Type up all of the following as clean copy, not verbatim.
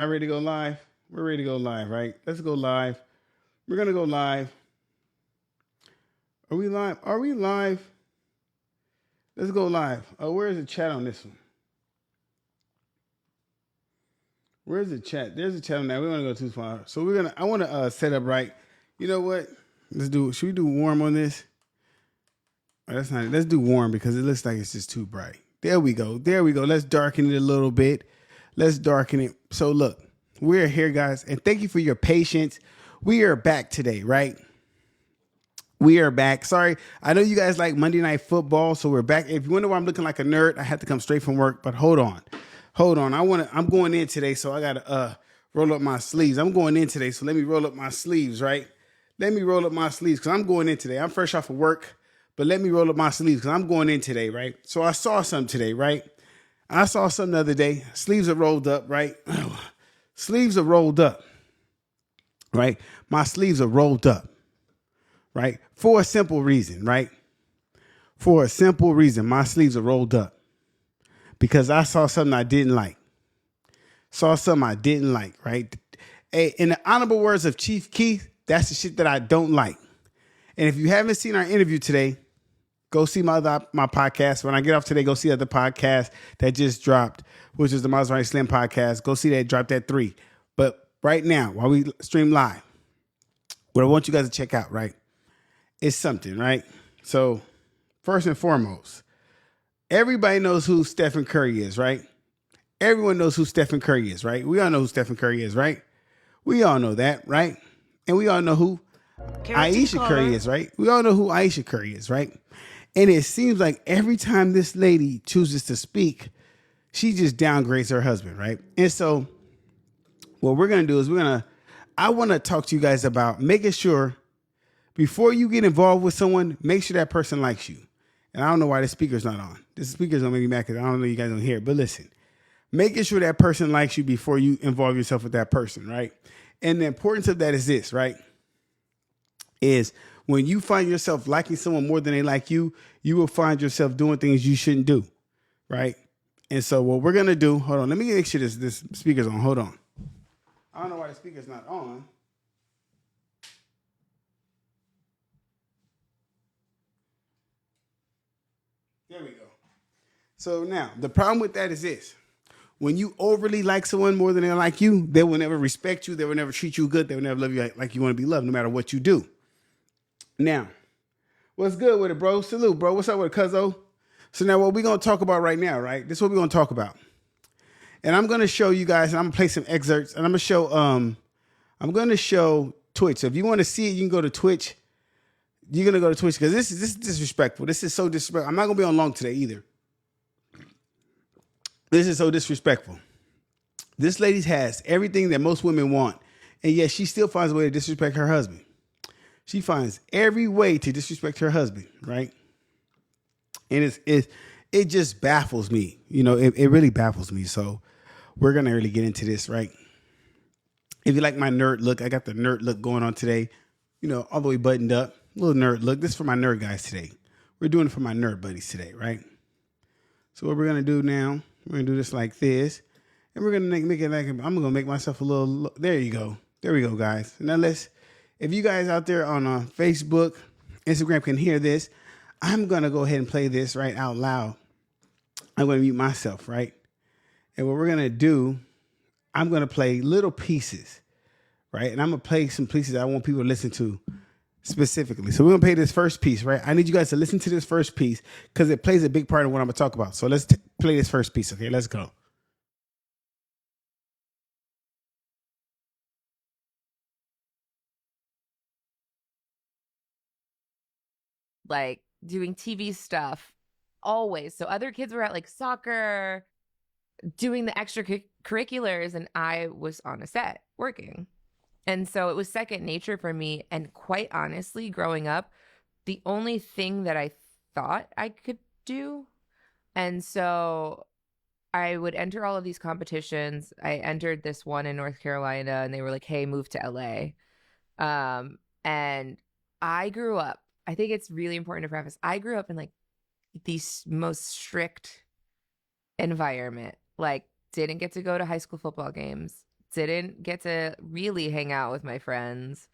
I ready to go live? We're ready to go live, right? Let's go live. We're gonna go live. Are we live? Are we live? Let's go live. Oh, where's the chat on this one? Where's the chat? There's a chat on that. We don't want to go too far. So we're gonna. I want to set up right. You know what? Let's do. Should we do warm on this? Oh, that's not it. Let's do warm because it looks like it's just too bright. There we go. There we go. Let's darken it a little bit. Let's darken it. So look, we're here, guys, and thank you for your patience. We are back today, right? We are back. Sorry, I know you guys like Monday Night Football, so we're back. If you wonder why I'm looking like a nerd, I had to come straight from work. But hold on. I'm going in today, so I gotta roll up my sleeves. I'm going in today, so let me roll up my sleeves, right? Let me roll up my sleeves because I'm going in today. I'm fresh off of work, but let me roll up my sleeves because I'm going in today, right? So I saw something today, right? I saw something the other day. Sleeves are rolled up, right? Sleeves are rolled up, right? My sleeves are rolled up, right? For a simple reason, right? For a simple reason, my sleeves are rolled up because I saw something I didn't like. Saw something I didn't like, right? Hey, in the honorable words of Chief Keith, that's the shit that I don't like. And if you haven't seen our interview today, go see my podcast. When I get off today, go see other podcasts that just dropped, which is the Maserati Slim podcast. Go see that, dropped at 3. But right now, while we stream live, what I want you guys to check out, right, is something, right? So first and foremost, everybody knows who Stephen Curry is, right? Everyone knows who Stephen Curry is, right? We all know who Stephen Curry is, right? We all know that, right? And we all know who Aisha Curry is, right? We all know who Aisha Curry is, right? And it seems like every time this lady chooses to speak, she just downgrades her husband, right? And so what we're going to do is I want to talk to you guys about making sure before you get involved with someone, make sure that person likes you. And I don't know why the speaker's not on. This speaker's don't make me mad because I don't know you guys don't hear it. But listen, making sure that person likes you before you involve yourself with that person, right? And the importance of that is this, right? Is when you find yourself liking someone more than they like you, you will find yourself doing things you shouldn't do, right? And so what we're going to do, hold on, let me make sure this speaker's on. Hold on. I don't know why the speaker's not on. There we go. So now, the problem with that is this. When you overly like someone more than they like you, they will never respect you. They will never treat you good. They will never love you like you want to be loved, no matter what you do. Now, what's good with it, bro? Salute, bro. What's up with it, cuzzo? So now what we're going to talk about right now, right? This is what we're going to talk about. And I'm going to show you guys, and I'm going to play some excerpts, and I'm going to show Twitch. So if you want to see it, you can go to Twitch. You're going to go to Twitch because this is disrespectful. This is so disrespectful. I'm not going to be on long today either. This is so disrespectful. This lady has everything that most women want, and yet she still finds a way to disrespect her husband. She finds every way to disrespect her husband, right? And it just baffles me. You know, it really baffles me. So we're going to really get into this, right? If you like my nerd look, I got the nerd look going on today, you know, all the way buttoned up. Little nerd look. This is for my nerd guys today. We're doing it for my nerd buddies today, right? So what we're going to do now, we're going to do this like this. And we're going to make it like, I'm going to make myself a little, there you go. There we go, guys. Now if you guys out there on Facebook, Instagram can hear this, I'm going to go ahead and play this right out loud. I'm going to mute myself, right? And what we're going to do, I'm going to play little pieces, right? And I'm going to play some pieces I want people to listen to specifically. So we're going to play this first piece, right? I need you guys to listen to this first piece because it plays a big part of what I'm going to talk about. So let's play this first piece, okay? Let's go. Like doing TV stuff always. So other kids were at like soccer, doing the extracurriculars, and I was on a set working. And so it was second nature for me. And quite honestly, growing up, the only thing that I thought I could do. And so I would enter all of these competitions. I entered this one in North Carolina, and they were like, hey, move to LA. And I grew up, I think it's really important to preface, I grew up in like the most strict environment. Like, didn't get to go to high school football games, didn't get to really hang out with my friends.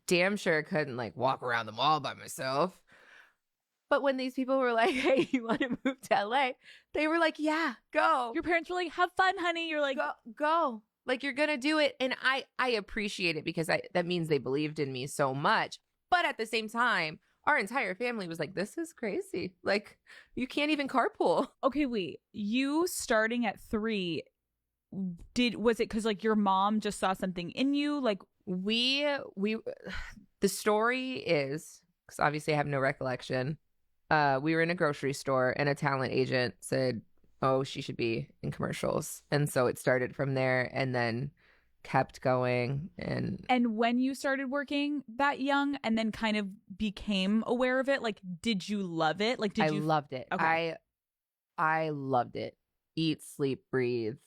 Damn sure couldn't like walk around the mall by myself. But when these people were like, "Hey, you want to move to LA?" They were like, "Yeah, go." Your parents were like, "Have fun, honey." You're like, Go. Like you're going to do it. And I appreciate it because that means they believed in me so much. But at the same time, our entire family was like, "This is crazy. Like you can't even carpool." okay, wait. You starting at 3, was it because like your mom just saw something in you? Like, We the story is, because obviously I have no recollection. We were in a grocery store and a talent agent said, "Oh, she should be in commercials." And so it started from there and then kept going. and when you started working that young and then kind of became aware of it, like, did you love it? Like, did I you? loved it. Okay. I loved it. Eat, sleep, breathe.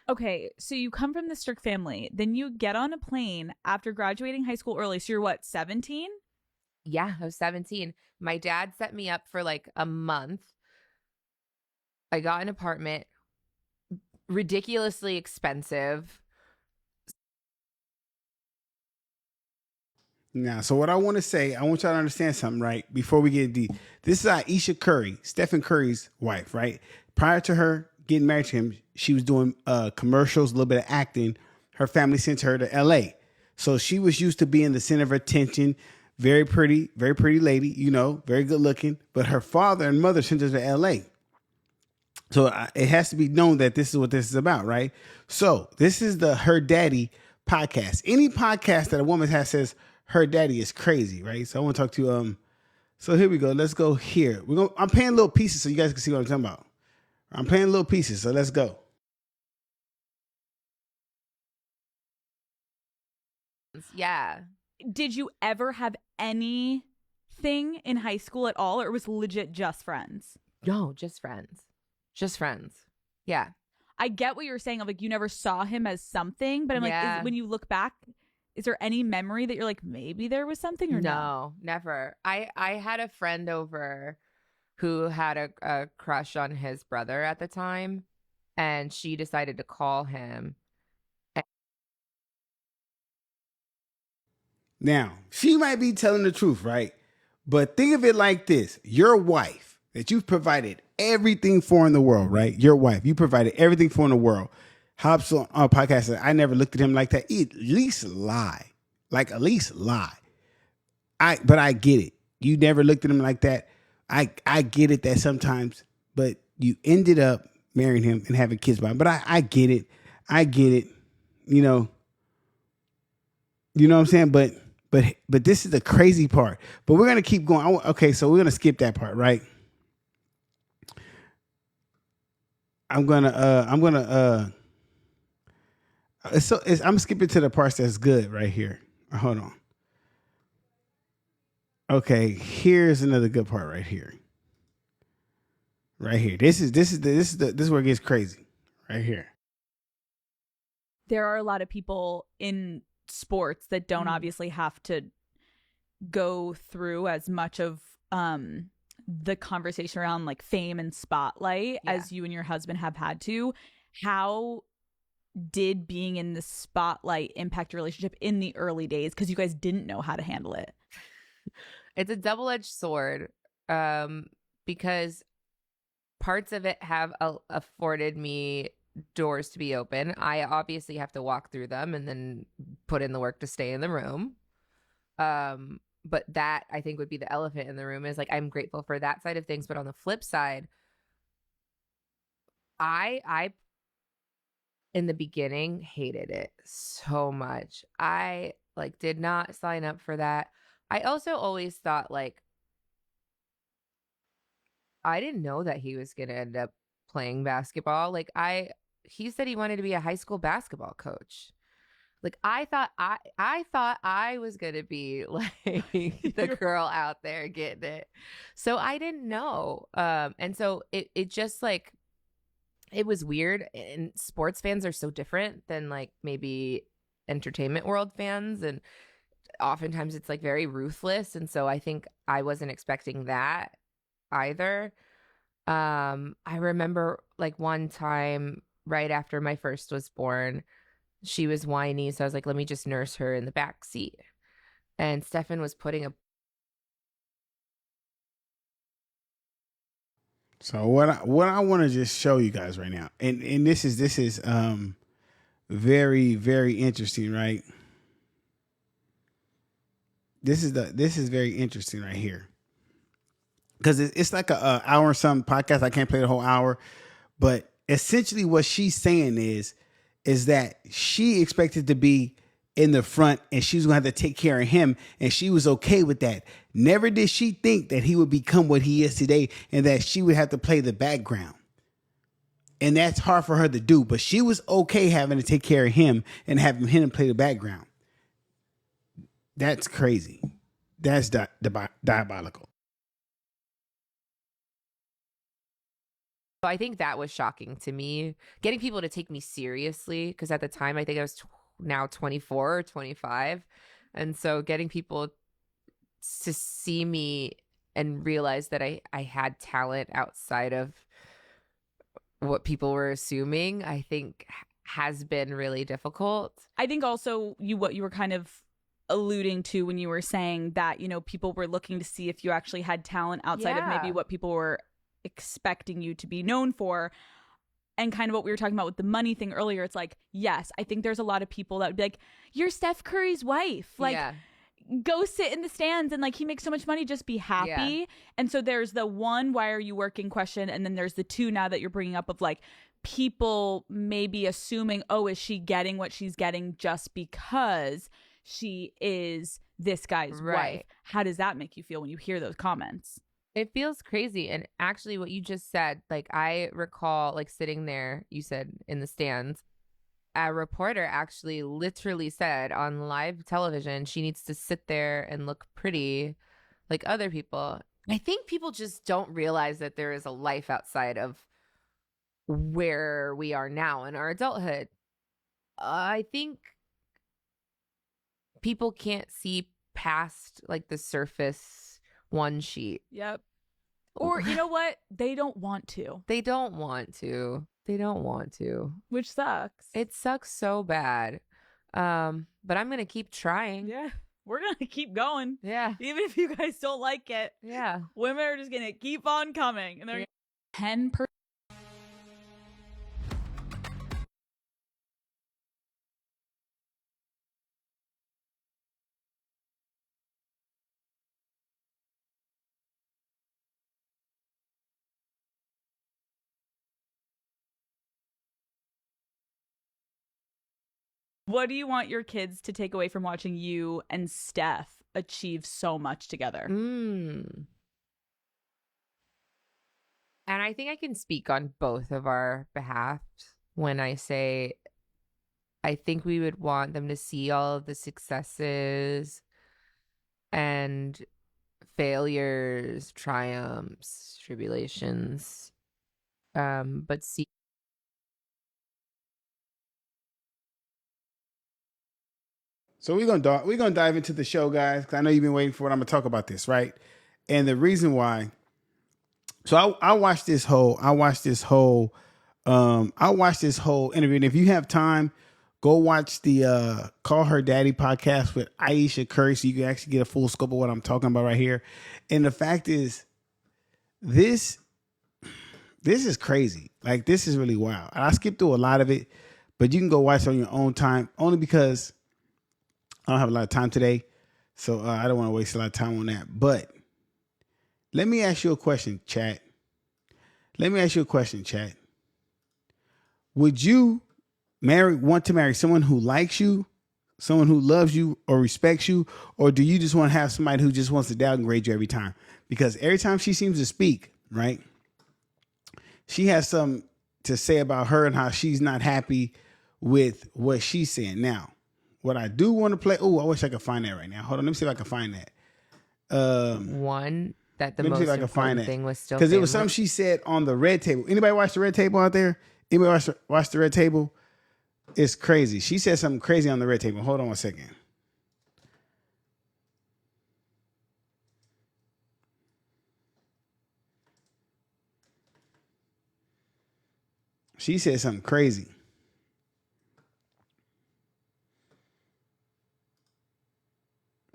Okay, so you come from the strict family, then you get on a plane after graduating high school early. So you're what, 17? Yeah, I was 17. My dad set me up for like a month. I got an apartment, ridiculously expensive. Now, so what I want to say, I want y'all to understand something, right? Before we get deep, this is Aisha Curry, Stephen Curry's wife, right? Prior to her getting married to him, she was doing commercials, a little bit of acting. Her family sent her to L.A., so she was used to being the center of attention. Very pretty lady, you know, very good looking. But her father and mother sent her to L.A. So it has to be known that this is what this is about, right? So this is the Her Daddy podcast. Any podcast that a woman has says her daddy is crazy, right? So I want to talk to So here we go. Let's go here. I'm paying little pieces so you guys can see what I'm talking about. I'm paying little pieces, so let's go. Yeah. Did you ever have anything in high school at all, or it was legit just friends? No, just friends. Just friends. Yeah. I get what you're saying of like you never saw him as something, but I'm Yeah. like, when you look back, is there any memory that you're like, maybe there was something or no? No, never. I had a friend over who had a crush on his brother at the time, and she decided to call him. Now, she might be telling the truth, right? But think of it like this. Your wife that you've provided everything for in the world, right? Your wife, you provided everything for in the world. Hops on a podcast said, I never looked at him like that. At least lie. Like, at least lie. But I get it. You never looked at him like that. I get it that sometimes, but you ended up marrying him and having kids by him. But I get it. I get it. You know what I'm saying? But this is the crazy part. But we're gonna keep going. Okay, so we're gonna skip that part, right? I'm skipping to the parts that's good right here. Hold on. Okay, here's another good part right here. Right here. This is where it gets crazy. Right here. There are a lot of people in sports that don't obviously have to go through as much of the conversation around like fame and spotlight as you and your husband have had to. How did being in the spotlight impact your relationship in the early days, because you guys didn't know how to handle it? It's a double-edged sword, because parts of it have afforded me doors to be open. I obviously have to walk through them and then put in the work to stay in the room. But that, I think, would be the elephant in the room, is like, I'm grateful for that side of things. But on the flip side, I in the beginning hated it so much. I like did not sign up for that. I also always thought like I didn't know that he was going to end up playing basketball. Like he said he wanted to be a high school basketball coach. Like I thought I was going to be like the girl out there getting it. So I didn't know. And so it just like, it was weird. And sports fans are so different than like maybe entertainment world fans. And oftentimes it's like very ruthless. And so I think I wasn't expecting that either. I remember like one time right after my first was born, she was whiny. So I was like, let me just nurse her in the back seat. And Stefan was putting a So what I want to just show you guys right now, and this is very, very interesting, right? This is very interesting right here, because it's like a hour or something podcast. I can't play the whole hour, but essentially what she's saying is that she expected to be in the front and she was gonna have to take care of him, and she was okay with that. Never did she think that he would become what he is today and that she would have to play the background. And that's hard for her to do, but she was okay having to take care of him and having him play the background. That's crazy. That's diabolical. So I think that was shocking to me, getting people to take me seriously, because at the time I think I was now 24 or 25. And so getting people to see me and realize that I had talent outside of what people were assuming, I think has been really difficult. I think also what you were kind of alluding to when you were saying that, people were looking to see if you actually had talent outside of maybe what people were expecting you to be known for. And kind of what we were talking about with the money thing earlier, it's like, yes, I think there's a lot of people that would be like, you're Steph Curry's wife. Like, go sit in the stands and like he makes so much money, just be happy. Yeah. And so there's the one, why are you working question, and then there's the two now that you're bringing up of like people maybe assuming, oh, is she getting what she's getting just because she is this guy's wife? How does that make you feel when you hear those comments? It feels crazy. And actually what you just said, like I recall like sitting there, you said in the stands, a reporter actually literally said on live television she needs to sit there and look pretty like other people. I think people just don't realize that there is a life outside of where we are now in our adulthood. I think people can't see past like the surface one sheet. Yep. Or you know what? They don't want to. They don't want to. They don't want to. Which sucks. It sucks so bad. But I'm going to keep trying. Yeah. We're going to keep going. Yeah. Even if you guys don't like it. Yeah. Women are just going to keep on coming. And they're 10%. What do you want your kids to take away from watching you and Steph achieve so much together? And I think I can speak on both of our behalf when I say I think we would want them to see all of the successes and failures, triumphs, tribulations, but see. So we're gonna dive into the show, guys, because I know you've been waiting for it. I'm gonna talk about this, right? And the reason why. So I watched this whole interview. And if you have time, go watch the Call Her Daddy podcast with Ayesha Curry, so you can actually get a full scope of what I'm talking about right here. And the fact is, this is crazy. Like, this is really wild. I skipped through a lot of it, but you can go watch it on your own time, only because I don't have a lot of time today, so I don't want to waste a lot of time on that. But let me ask you a question, chat. Would you want to marry someone who likes you, someone who loves you or respects you, or do you just want to have somebody who just wants to downgrade you every time? Because every time she seems to speak, right, she has something to say about her and how she's not happy with what she's saying. Now, what I do want to play, I wish I could find that right now. Hold on, let me see if I can find that. One, that the most important thing was still because it was something she said on the Red Table. Anybody watch the Red Table out there? Anybody watch the Red Table? It's crazy. She said something crazy on the Red Table. Hold on one second. She said something crazy.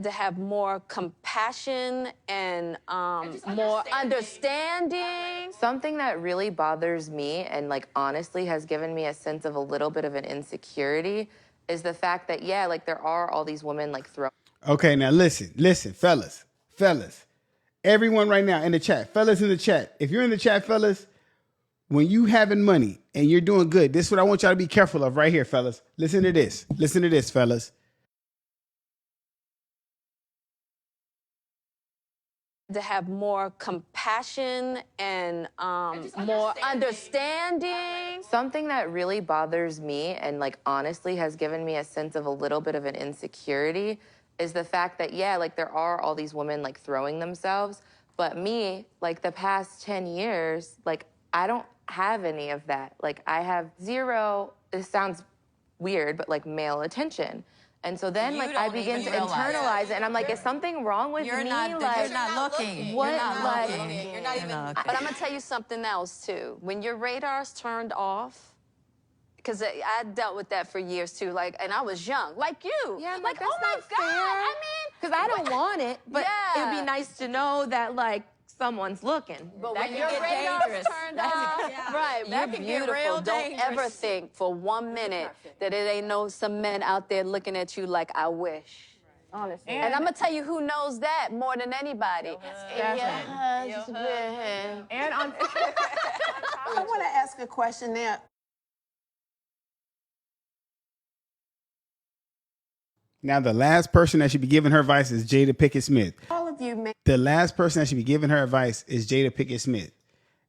to have more compassion and more understanding. Something that really bothers me and like honestly has given me a sense of a little bit of an insecurity is the fact that, yeah, like there are all these women like throwing. Okay, now listen, fellas. Everyone right now in the chat, fellas in the chat. If you're in the chat, fellas, when you having money and you're doing good, this is what I want y'all to be careful of right here, fellas. Listen to this, fellas. To have more compassion and more understanding. Something that really bothers me and like honestly has given me a sense of a little bit of an insecurity is the fact that, yeah, like there are all these women like throwing themselves, but me, like the past 10 years, like I don't have any of that. Like I have zero, this sounds weird, but like male attention. And so then, like, I begin to internalize it, and I'm like, is something wrong with me? You're not looking. What? You're not Like, looking. You're not even. But I'm gonna tell you something else too. When your radar's turned off, because I dealt with that for years too. Like, and I was young, like you. Yeah, I'm like, like, oh my that's God. not fair. I mean, because I don't want it, but Yeah. it'd be nice to know that, like, someone's looking. But That when can your get radar's dangerous. turned off, right, That you're can get beautiful. real Don't ever dangerous. think for 1 minute that it ain't some men out there looking at you like I wish. Honestly. And I'm gonna tell you who knows that more than anybody. Your husband. And on I want to ask a question now. Now, the last person that should be giving her advice is Jada Pinkett Smith. All of you, man. The last person that should be giving her advice is Jada Pinkett Smith.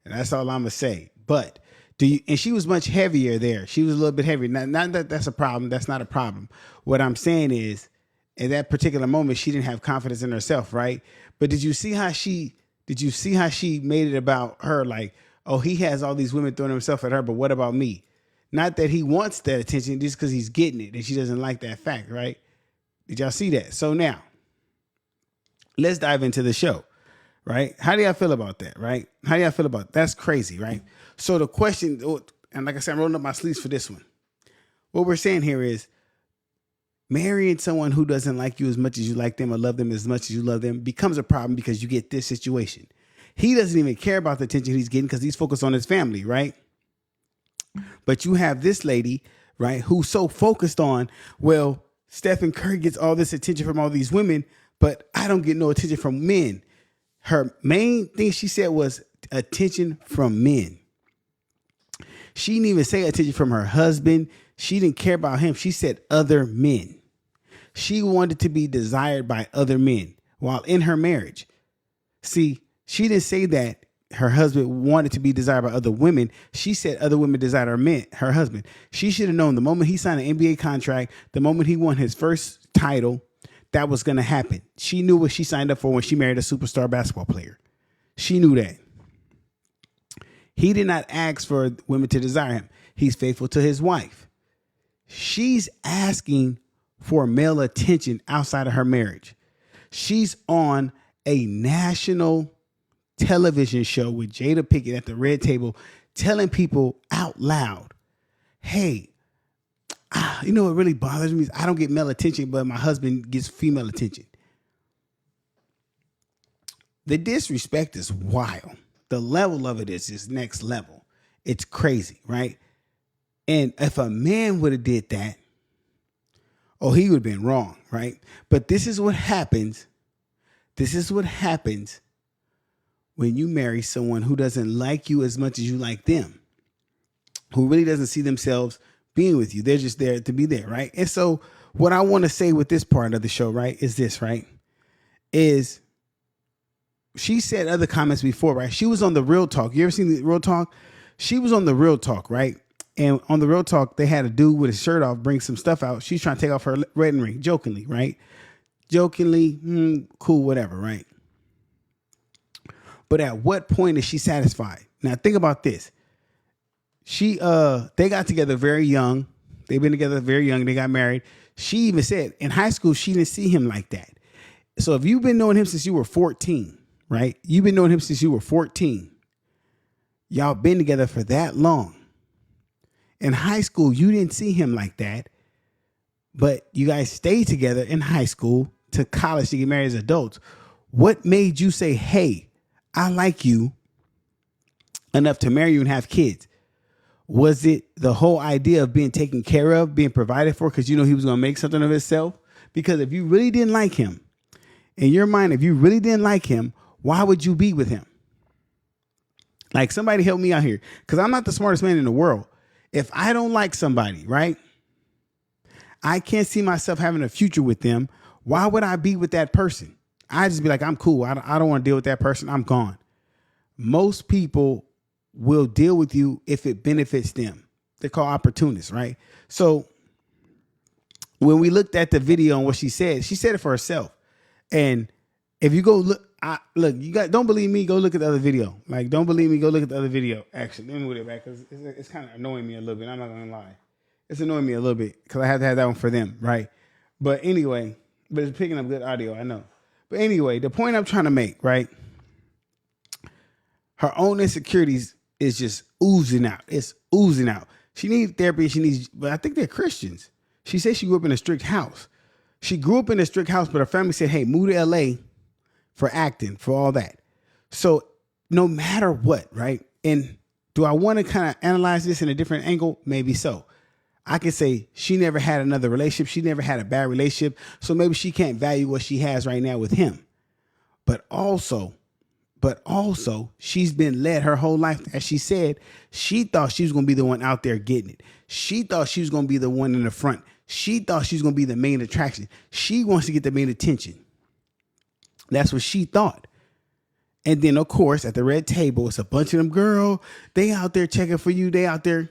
And that's all I'm going to say. But and she was much heavier there. She was a little bit heavier. Not that that's a problem. That's not a problem. What I'm saying is, in that particular moment, she didn't have confidence in herself, right? But did you see how she made it about her? Like, oh, he has all these women throwing himself at her, but what about me? Not that he wants that attention, just because he's getting it, and she doesn't like that fact, right? Did y'all see that? So now, let's dive into the show, right? How do y'all feel about that, right? How do y'all feel about that? That's crazy, right? So the question, and like I said, I'm rolling up my sleeves for this one. What we're saying here is marrying someone who doesn't like you as much as you like them or love them as much as you love them becomes a problem because you get this situation. He doesn't even care about the attention he's getting because he's focused on his family, right? But you have this lady, right, who's so focused on, well, Stephen Curry gets all this attention from all these women, but I don't get no attention from men. Her main thing she said was attention from men. She didn't even say attention from her husband. She didn't care about him. She said other men. She wanted to be desired by other men while in her marriage. See, she didn't say that her husband wanted to be desired by other women. She said other women desired her husband. She should have known the moment he signed an NBA contract, the moment he won his first title, that was going to happen. She knew what she signed up for when she married a superstar basketball player. She knew that. He did not ask for women to desire him. He's faithful to his wife. She's asking for male attention outside of her marriage. She's on a national television show with Jada Pinkett at the red table telling people out loud, hey, you know what really bothers me is I don't get male attention, but my husband gets female attention. The disrespect is wild. The level of it is next level. It's crazy, right? And if a man would have did that, oh, he would have been wrong, right? But this is what happens. This is what happens when you marry someone who doesn't like you as much as you like them, who really doesn't see themselves being with you. They're just there to be there, right? And so what I want to say with this part of the show, right, is this, right, is she said other comments before, right? She was on the Real Talk. You ever seen the Real Talk? She was on the Real Talk, right? And on the Real Talk, they had a dude with his shirt off bring some stuff out. She's trying to take off her wedding ring, jokingly, right? Jokingly, cool, whatever, right? But at what point is she satisfied? Now think about this. They got together very young. They've been together very young. They got married. She even said in high school, she didn't see him like that. So if you've been knowing him since you were 14, right? You've been knowing him since you were 14. Y'all been together for that long. In high school, you didn't see him like that. But you guys stayed together in high school to college to get married as adults. What made you say, hey, I like you enough to marry you and have kids? Was it the whole idea of being taken care of, being provided for, because you know he was going to make something of himself? Because if you really didn't like him, in your mind, if you really didn't like him, why would you be with him? Like, somebody help me out here, because I'm not the smartest man in the world. If I don't like somebody, right, I can't see myself having a future with them. Why would I be with that person? I just be like, I'm cool. I don't want to deal with that person. I'm gone. Most people will deal with you if it benefits them. They're called opportunists, right? So when we looked at the video and what she said it for herself. And if you go look, you got, don't believe me, go look at the other video. Like, don't believe me, go look at the other video. Actually, let me move it back, because it's kind of annoying me a little bit. I'm not gonna lie. It's annoying me a little bit because I have to have that one for them, right? But anyway, but it's picking up good audio, I know. But anyway, the point I'm trying to make, right? Her own insecurities is just oozing out. It's oozing out. She needs therapy. But I think they're Christians. She said she grew up in a strict house. She grew up in a strict house, but her family said, hey, move to LA for acting, for all that. So no matter what, right? And do I want to kind of analyze this in a different angle? Maybe so. I can say she never had another relationship. She never had a bad relationship. So maybe she can't value what she has right now with him. But also, she's been led her whole life. As she said, she thought she was going to be the one out there getting it. She thought she was going to be the one in the front. She thought she was going to be the main attraction. She wants to get the main attention. That's what she thought. And then, of course, at the red table, it's a bunch of them, girl, they out there checking for you. They out there.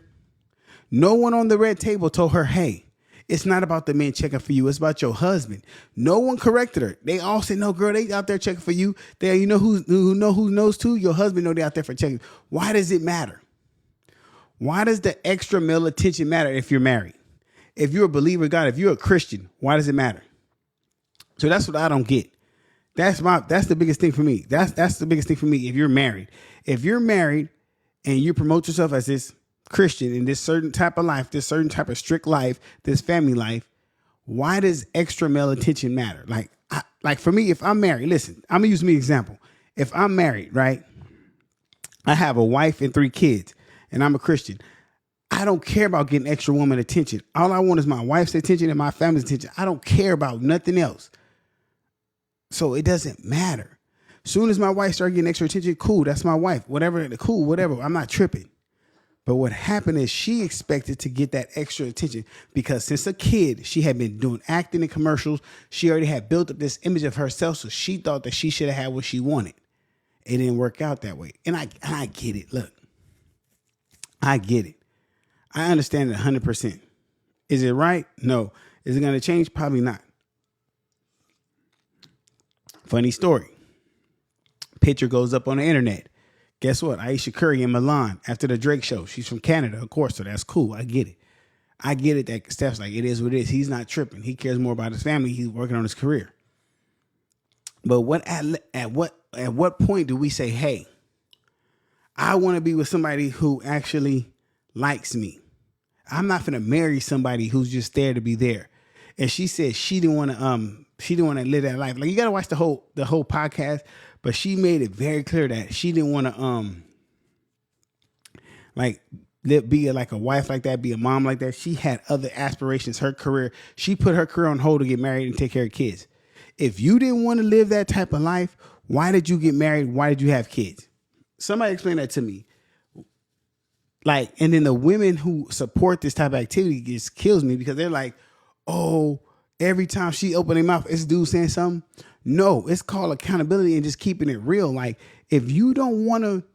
No one on the red table told her, hey, it's not about the men checking for you. It's about your husband. No one corrected her. They all said, no, girl, they out there checking for you. They, you know who knows too? Your husband know they out there for checking. Why does it matter? Why does the extra male attention matter if you're married? If you're a believer of God, if you're a Christian, why does it matter? So that's what I don't get. That's the biggest thing for me. That's the biggest thing for me. If you're married and you promote yourself as this Christian in this certain type of life, this certain type of strict life, this family life, why does extra male attention matter? Like for me, if I'm married, listen, I'm gonna use me example. If I'm married, right, I have a wife and 3 kids, and I'm a Christian. I don't care about getting extra woman attention. All I want is my wife's attention and my family's attention. I don't care about nothing else. So it doesn't matter. Soon as my wife started getting extra attention, cool, that's my wife. Whatever, cool, whatever. I'm not tripping. But what happened is she expected to get that extra attention because since a kid, she had been doing acting in commercials. She already had built up this image of herself. So she thought that she should have had what she wanted. It didn't work out that way. And I get it. Look, I get it. I understand it 100%. Is it right? No. Is it going to change? Probably not. Funny story. Picture goes up on the internet. Guess what? Aisha Curry in Milan after the Drake show. She's from Canada, of course, so that's cool. I get it. I get it that Steph's like, it is what it is. He's not tripping. He cares more about his family. He's working on his career. But at what point do we say, hey, I want to be with somebody who actually likes me? I'm not going to marry somebody who's just there to be there. And she said she didn't want to live that life. Like, you got to watch the whole podcast, but she made it very clear that she didn't want to be like a wife like that, be a mom like that. She had other aspirations, her career. She put her career on hold to get married and take care of kids. If you didn't want to live that type of life, why did you get married? Why did you have kids? Somebody explain that to me. Like, and then the women who support this type of activity just kills me because they're like, oh, every time she open her mouth, it's dude saying something. No, it's called accountability and just keeping it real. Like, if you don't want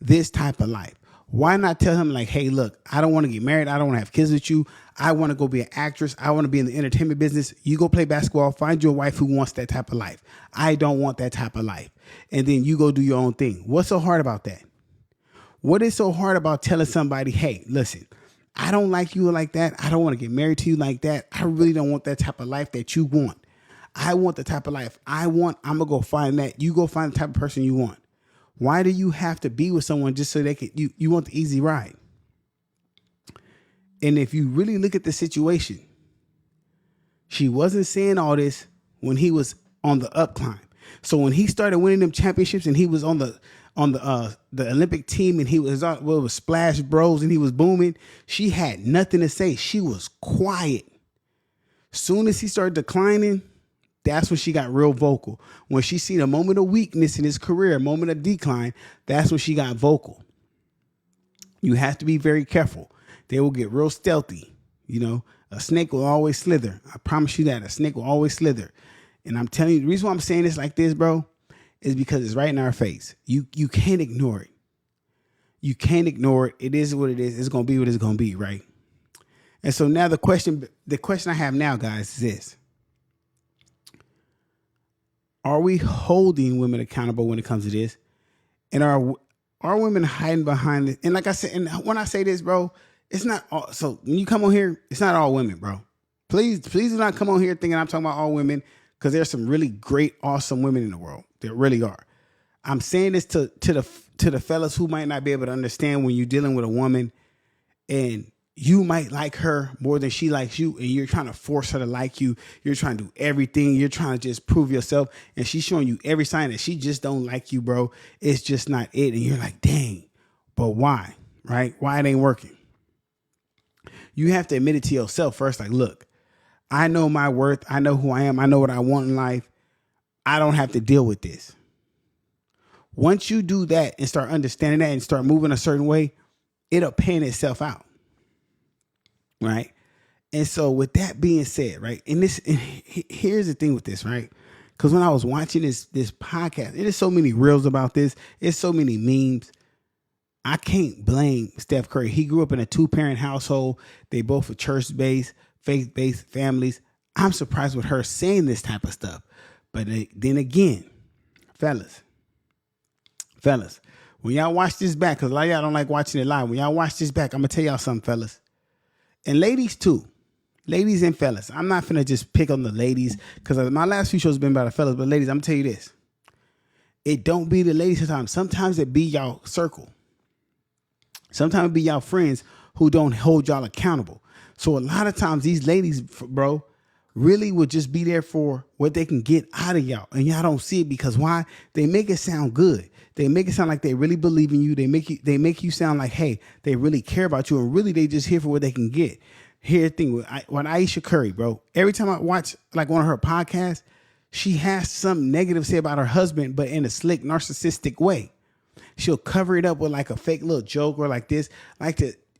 this type of life, why not tell him like, hey, look, I don't want to get married. I don't want to have kids with you. I want to go be an actress. I want to be in the entertainment business. You go play basketball. Find you a wife who wants that type of life. I don't want that type of life. And then you go do your own thing. What's so hard about that? What is so hard about telling somebody, hey, listen, I don't like you like that. I don't want to get married to you like that. I really don't want that type of life that you want. I want the type of life I want. I'm going to go find that. You go find the type of person you want. Why do you have to be with someone just so they can, you want the easy ride? And if you really look at the situation, She wasn't saying all this when he was on the up climb. So when he started winning them championships and he was on the Olympic team and he was it was Splash Bros and he was booming, she had nothing to say. She was quiet. Soon as he started declining, that's when she got real vocal. When she seen a moment of weakness in his career, a moment of decline, that's when she got vocal. You have to be very careful. They will get real stealthy. You know, a snake will always slither. I promise you that. A snake will always slither. And I'm telling you, the reason why I'm saying this like this, bro, is because it's right in our face. You can't ignore it. You can't ignore it. It is what it is. It's going to be what it's going to be, right? And so now the question I have now, guys, is this. Are we holding women accountable when it comes to this? And are women hiding behind it? And like I said, and when I say this, bro, it's not all. So when you come on here, it's not all women, bro. Please do not come on here thinking I'm talking about all women, because there's some really great, awesome women in the world. There really are. I'm saying this to the fellas who might not be able to understand when you're dealing with a woman and you might like her more than she likes you, and you're trying to force her to like you. You're trying to do everything. You're trying to just prove yourself, and she's showing you every sign that she just don't like you, bro. It's just not it. And you're like, dang, but why, right? Why it ain't working? You have to admit it to yourself first. Like, look, I know my worth. I know who I am. I know what I want in life. I don't have to deal with this. Once you do that and start understanding that and start moving a certain way, it'll pan itself out. Right. And so with that being said, right, and here's the thing with this, right? Because when I was watching this podcast, there's so many reels about this. It's so many memes. I can't blame Steph Curry. He grew up in a 2-parent household. They both were church-based, faith-based families. I'm surprised with her saying this type of stuff. But then again, fellas, when y'all watch this back, because a lot of y'all don't like watching it live. When y'all watch this back, I'm going to tell y'all something, fellas. And ladies too. Ladies and fellas. I'm not finna just pick on the ladies, because my last few shows have been about the fellas. But ladies, I'm going to tell you this. It don't be the ladies sometimes. Sometimes it be y'all circle. Sometimes it be y'all friends who don't hold y'all accountable. So a lot of times these ladies, bro, really would just be there for what they can get out of y'all. And y'all don't see it because why? They make it sound good. They make it sound like they really believe in you. They make you sound like, hey, they really care about you. And really, they just here for what they can get. Here's the thing with Ayesha Curry, bro. Every time I watch like one of her podcasts, she has something negative to say about her husband, but in a slick, narcissistic way. She'll cover it up with like a fake little joke or like this.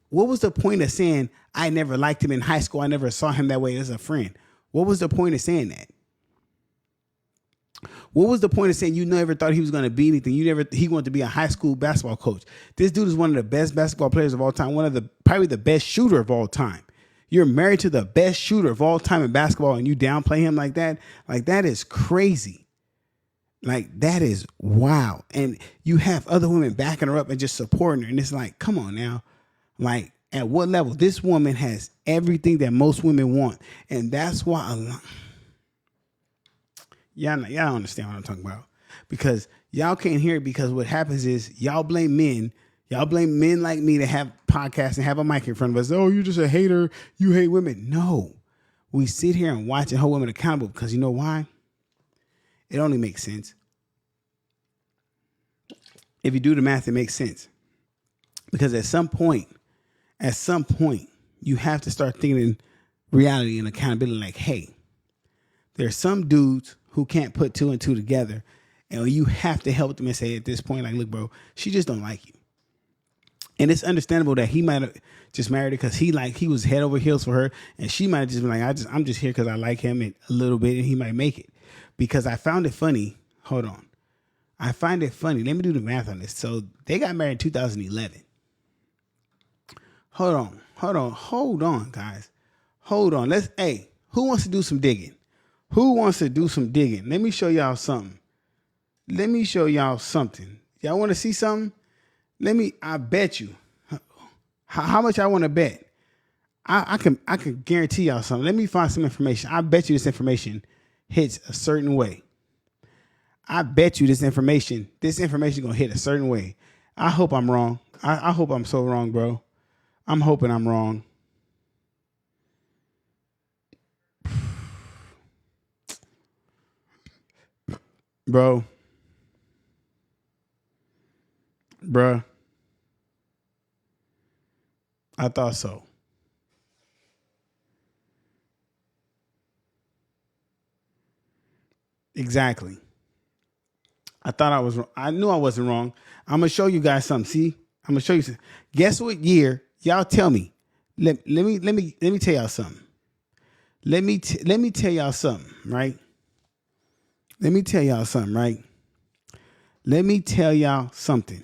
What was the point of saying, I never liked him in high school. I never saw him that way as a friend. What was the point of saying that? What was the point of saying you never thought he was going to be anything? He wanted to be a high school basketball coach. This dude is one of the best basketball players of all time. Probably the best shooter of all time. You're married to the best shooter of all time in basketball and you downplay him like that? Like, that is crazy. Like, that is wow. And you have other women backing her up and just supporting her. And it's like, come on now. Like, at what level? This woman has everything that most women want. And that's why y'all don't understand what I'm talking about. Because y'all can't hear it, because what happens is y'all blame men. Y'all blame men like me to have podcasts and have a mic in front of us. Oh, you're just a hater. You hate women. No. We sit here and watch and hold women accountable because you know why? It only makes sense. If you do the math, it makes sense. Because at some point, you have to start thinking in reality and accountability like, hey, there's some dudes who can't put 2 and 2 together. And you have to help them and say at this point, like, look, bro, she just don't like you. And it's understandable that he might have just married her because he was head over heels for her. And she might have just been like, I'm just here because I like him a little bit and he might make it. Because I found it funny. Hold on. I find it funny. Let me do the math on this. So they got married in 2011. Hold on, guys. Hold on. Who wants to do some digging? Let me show y'all something. Y'all want to see something? I bet you. How much I want to bet? I can guarantee y'all something. Let me find some information. I bet you this information hits a certain way. I bet you this information gonna hit a certain way. I hope I'm wrong. I hope I'm so wrong, bro. I'm hoping I'm wrong. Bro. Bruh. I thought so. Exactly. I thought I was wrong. I knew I wasn't wrong. I'm gonna show you guys something. See, I'm gonna show you something. Guess what year? Y'all tell me. Let me tell y'all something. Let me tell y'all something, right? Let me tell y'all something, right? Let me tell y'all something.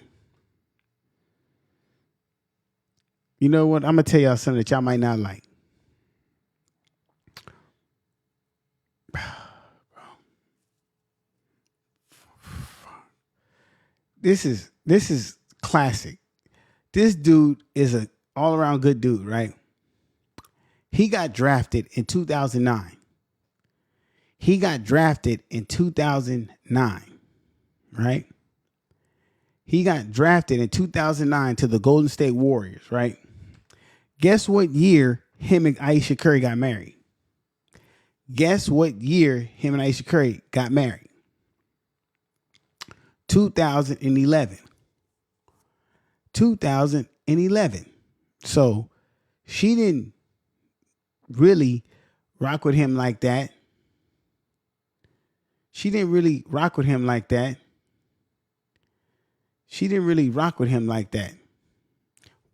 You know what? I'm gonna tell y'all something that y'all might not like. This is classic. This dude is a all around good dude, right? He got drafted in 2009. He got drafted in 2009, right? He got drafted in 2009 to the Golden State Warriors, right? Guess what year him and Ayesha Curry got married? Guess what year him and Ayesha Curry got married? 2011. 2011. So she didn't really rock with him like that. She didn't really rock with him like that.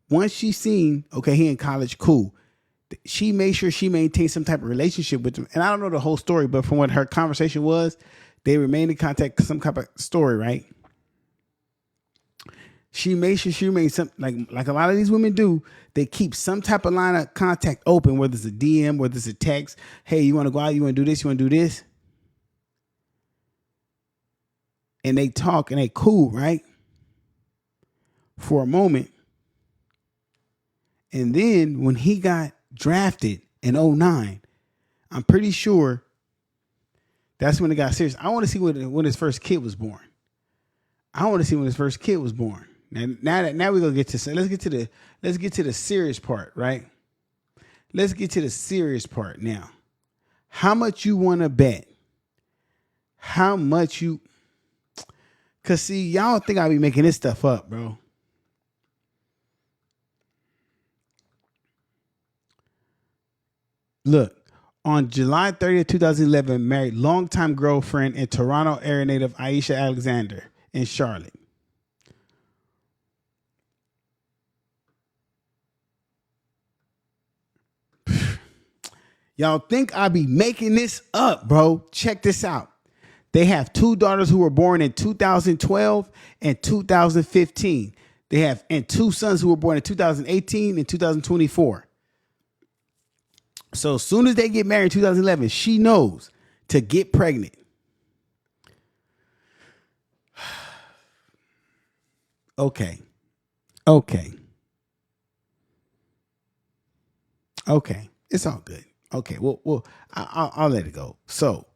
Once she seen, okay, he in college, cool. She made sure she maintained some type of relationship with him. And I don't know the whole story, but from what her conversation was, they remained in contact, some type of story, right? She made sure she remained some, like a lot of these women do, they keep some type of line of contact open, whether it's a DM, whether it's a text. Hey, you want to go out? You want to do this? You want to do this? And they talk and they cool, right? For a moment. And then when he got drafted in 2009, I'm pretty sure that's when it got serious. I want to see when his first kid was born. Now we're gonna get to, let's get to the serious part, right? Let's get to the serious part now. How much you want to bet? Cause see, y'all think I be making this stuff up, bro. Look, on July 30th, 2011, married longtime girlfriend and Toronto area native Ayesha Alexander in Charlotte. Y'all think I be making this up, bro. Check this out. They have two daughters who were born in 2012 and 2015. They have, and two sons who were born in 2018 and 2024. So as soon as they get married in 2011, she knows to get pregnant. Okay. It's all good. Okay. Well, I'll let it go. So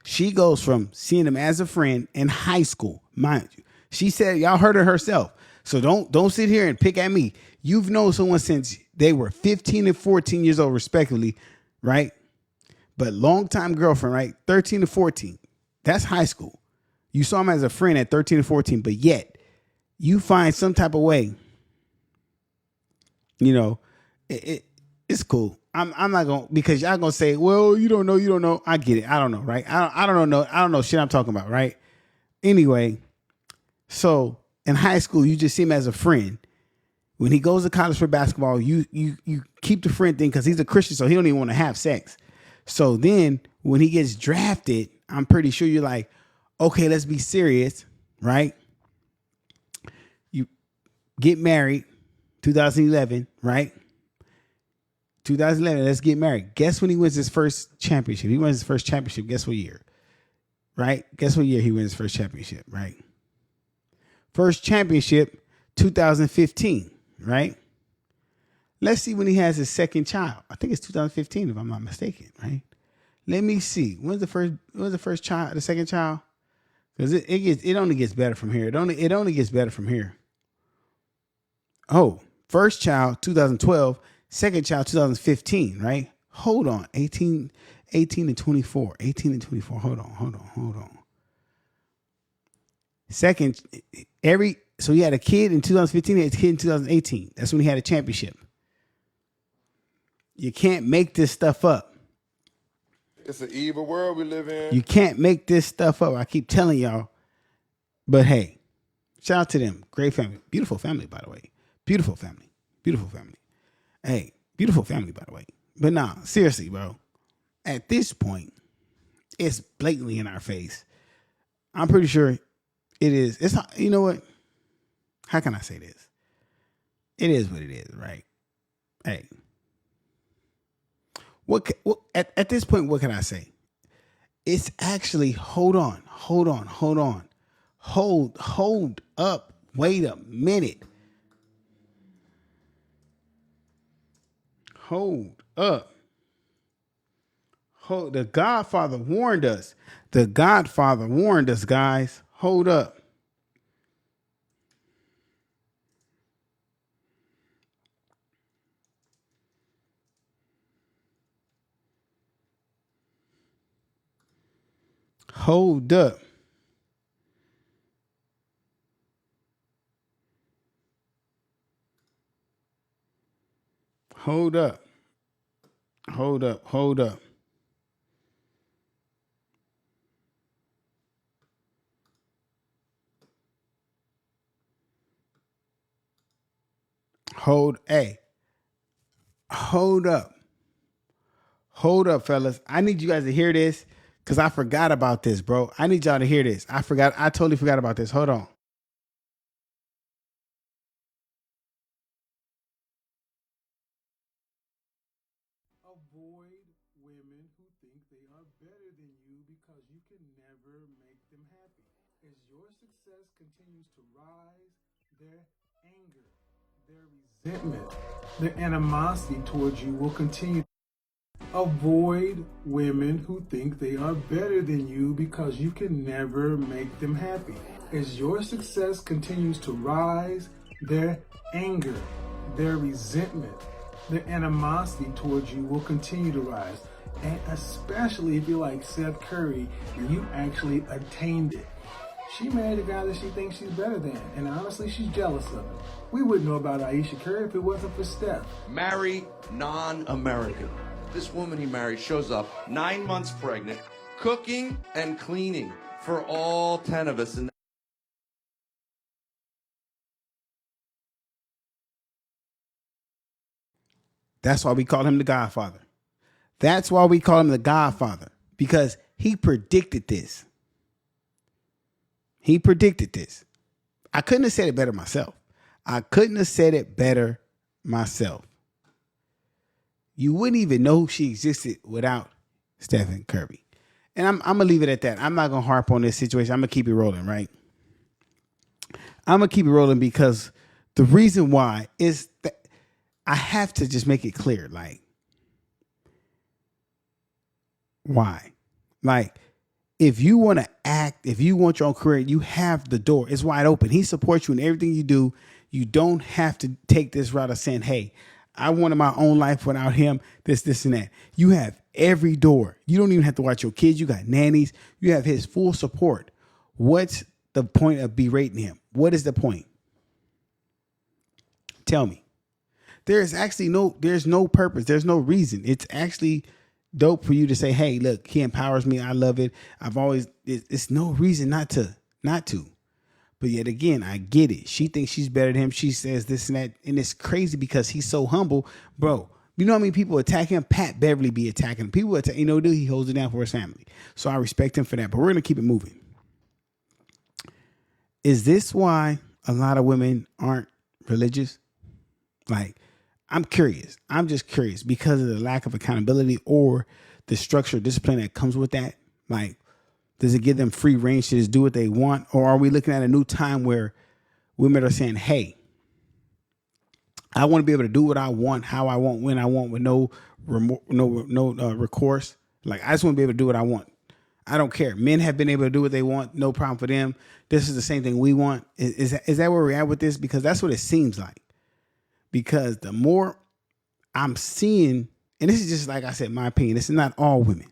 she goes from seeing him as a friend in high school, mind you. She said, y'all heard her herself. So don't sit here and pick at me. You've known someone since they were 15 and 14 years old, respectively, right? But longtime girlfriend, right? 13 to 14. That's high school. You saw him as a friend at 13 to 14, but yet you find some type of way. You know, it's cool. I'm not going, because y'all going to say, well, you don't know. I get it. I don't know, right? I don't know shit I'm talking about, right? Anyway, so in high school, you just see him as a friend. When he goes to college for basketball, you keep the friend thing because he's a Christian, so he don't even want to have sex. So then when he gets drafted, I'm pretty sure you're like, okay, let's be serious, right? You get married, 2011, right? 2011, let's get married. Guess when he wins his first championship? He wins his first championship. Guess what year? Right? Guess what year he wins his first championship, right? First championship, 2015, right? Let's see when he has his second child. I think it's 2015, if I'm not mistaken, right? Let me see. When's the first child, the second child? Because it only gets better from here. It only gets better from here. Oh, first child, 2012. Second child, 2015, right? Hold on. 18 and 24. 18 and 24. Hold on. Second, so he had a kid in 2015, he had a kid in 2018. That's when he had a championship. You can't make this stuff up. It's an evil world we live in. You can't make this stuff up. I keep telling y'all. But hey, shout out to them. Great family. Beautiful family, by the way. Beautiful family. Beautiful family. Hey, beautiful family, by the way. But nah, seriously, bro. At this point, it's blatantly in our face. I'm pretty sure it is. It's, you know what? How can I say this? It is what it is, right? Hey. What at this point, what can I say? It's actually, hold on. Hold up. Wait a minute. Hold up. The Godfather warned us. The Godfather warned us, guys. Hold up. Hold up. Hold up. Hold up. Hold up. Hold up. Hold up, fellas. I need you guys to hear this because I forgot about this, bro. I need y'all to hear this. I totally forgot about this. Hold on. Avoid women who think they are better than you because you can never make them happy. As your success continues to rise, their anger, their resentment, their animosity towards you will continue. Avoid women who think they are better than you because you can never make them happy. As your success continues to rise, their anger, their resentment, their animosity towards you will continue to rise. And especially if you're like Seth Curry and you actually attained it. She married a guy that she thinks she's better than, and honestly, she's jealous of him. We wouldn't know about Ayesha Curry if it wasn't for Steph. Marry non-American. This woman he married shows up 9 months pregnant, cooking and cleaning for all 10 of us. And that's why we call him the Godfather. That's why we call him the Godfather, because he predicted this. He predicted this. I couldn't have said it better myself. You wouldn't even know she existed without Stephen Curry. And I'm going to leave it at that. I'm not going to harp on this situation. I'm going to keep it rolling, right? I'm going to keep it rolling because the reason why is that I have to just make it clear, like, why? Like, if you want to act, if you want your own career, you have the door. It's wide open. He supports you in everything you do. You don't have to take this route of saying, hey, I wanted my own life without him, this, and that. You have every door. You don't even have to watch your kids. You got nannies. You have his full support. What's the point of berating him? What is the point? Tell me. There's no purpose. There's no reason. It's actually dope for you to say, hey, look, he empowers me. I love it. It's no reason not to. But yet again, I get it. She thinks she's better than him. She says this and that. And it's crazy because he's so humble. Bro, you know how many people attack him? Pat Beverly be attacking him. People attack, dude, he holds it down for his family. So I respect him for that. But we're going to keep it moving. Is this why a lot of women aren't religious? Like, I'm curious. I'm just curious because of the lack of accountability or the structure, discipline that comes with that. Like, does it give them free range to just do what they want? Or are we looking at a new time where women are saying, hey, I want to be able to do what I want, how I want, when I want, with no recourse. Like, I just want to be able to do what I want. I don't care. Men have been able to do what they want. No problem for them. This is the same thing we want. Is that where we're at with this? Because that's what it seems like. Because the more I'm seeing, and this is just like I said, my opinion, this is not all women,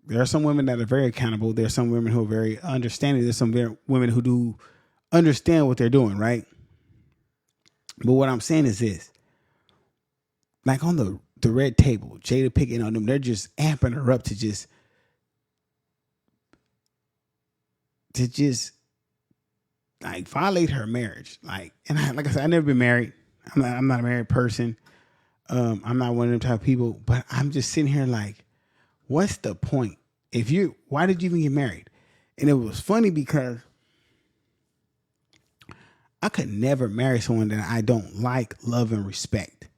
There are some women that are very accountable. There are some women who are very understanding. There's some women who do understand what they're doing, right? But what I'm saying is this. Like on the red table, Jada picking on them, they're just amping her up to just like violate her marriage. Like, and like I said, I've never been married. I'm not a married person. I'm not one of them type of people, but I'm just sitting here like, what's the point? Why did you even get married? And it was funny because I could never marry someone that I don't like, love, and respect.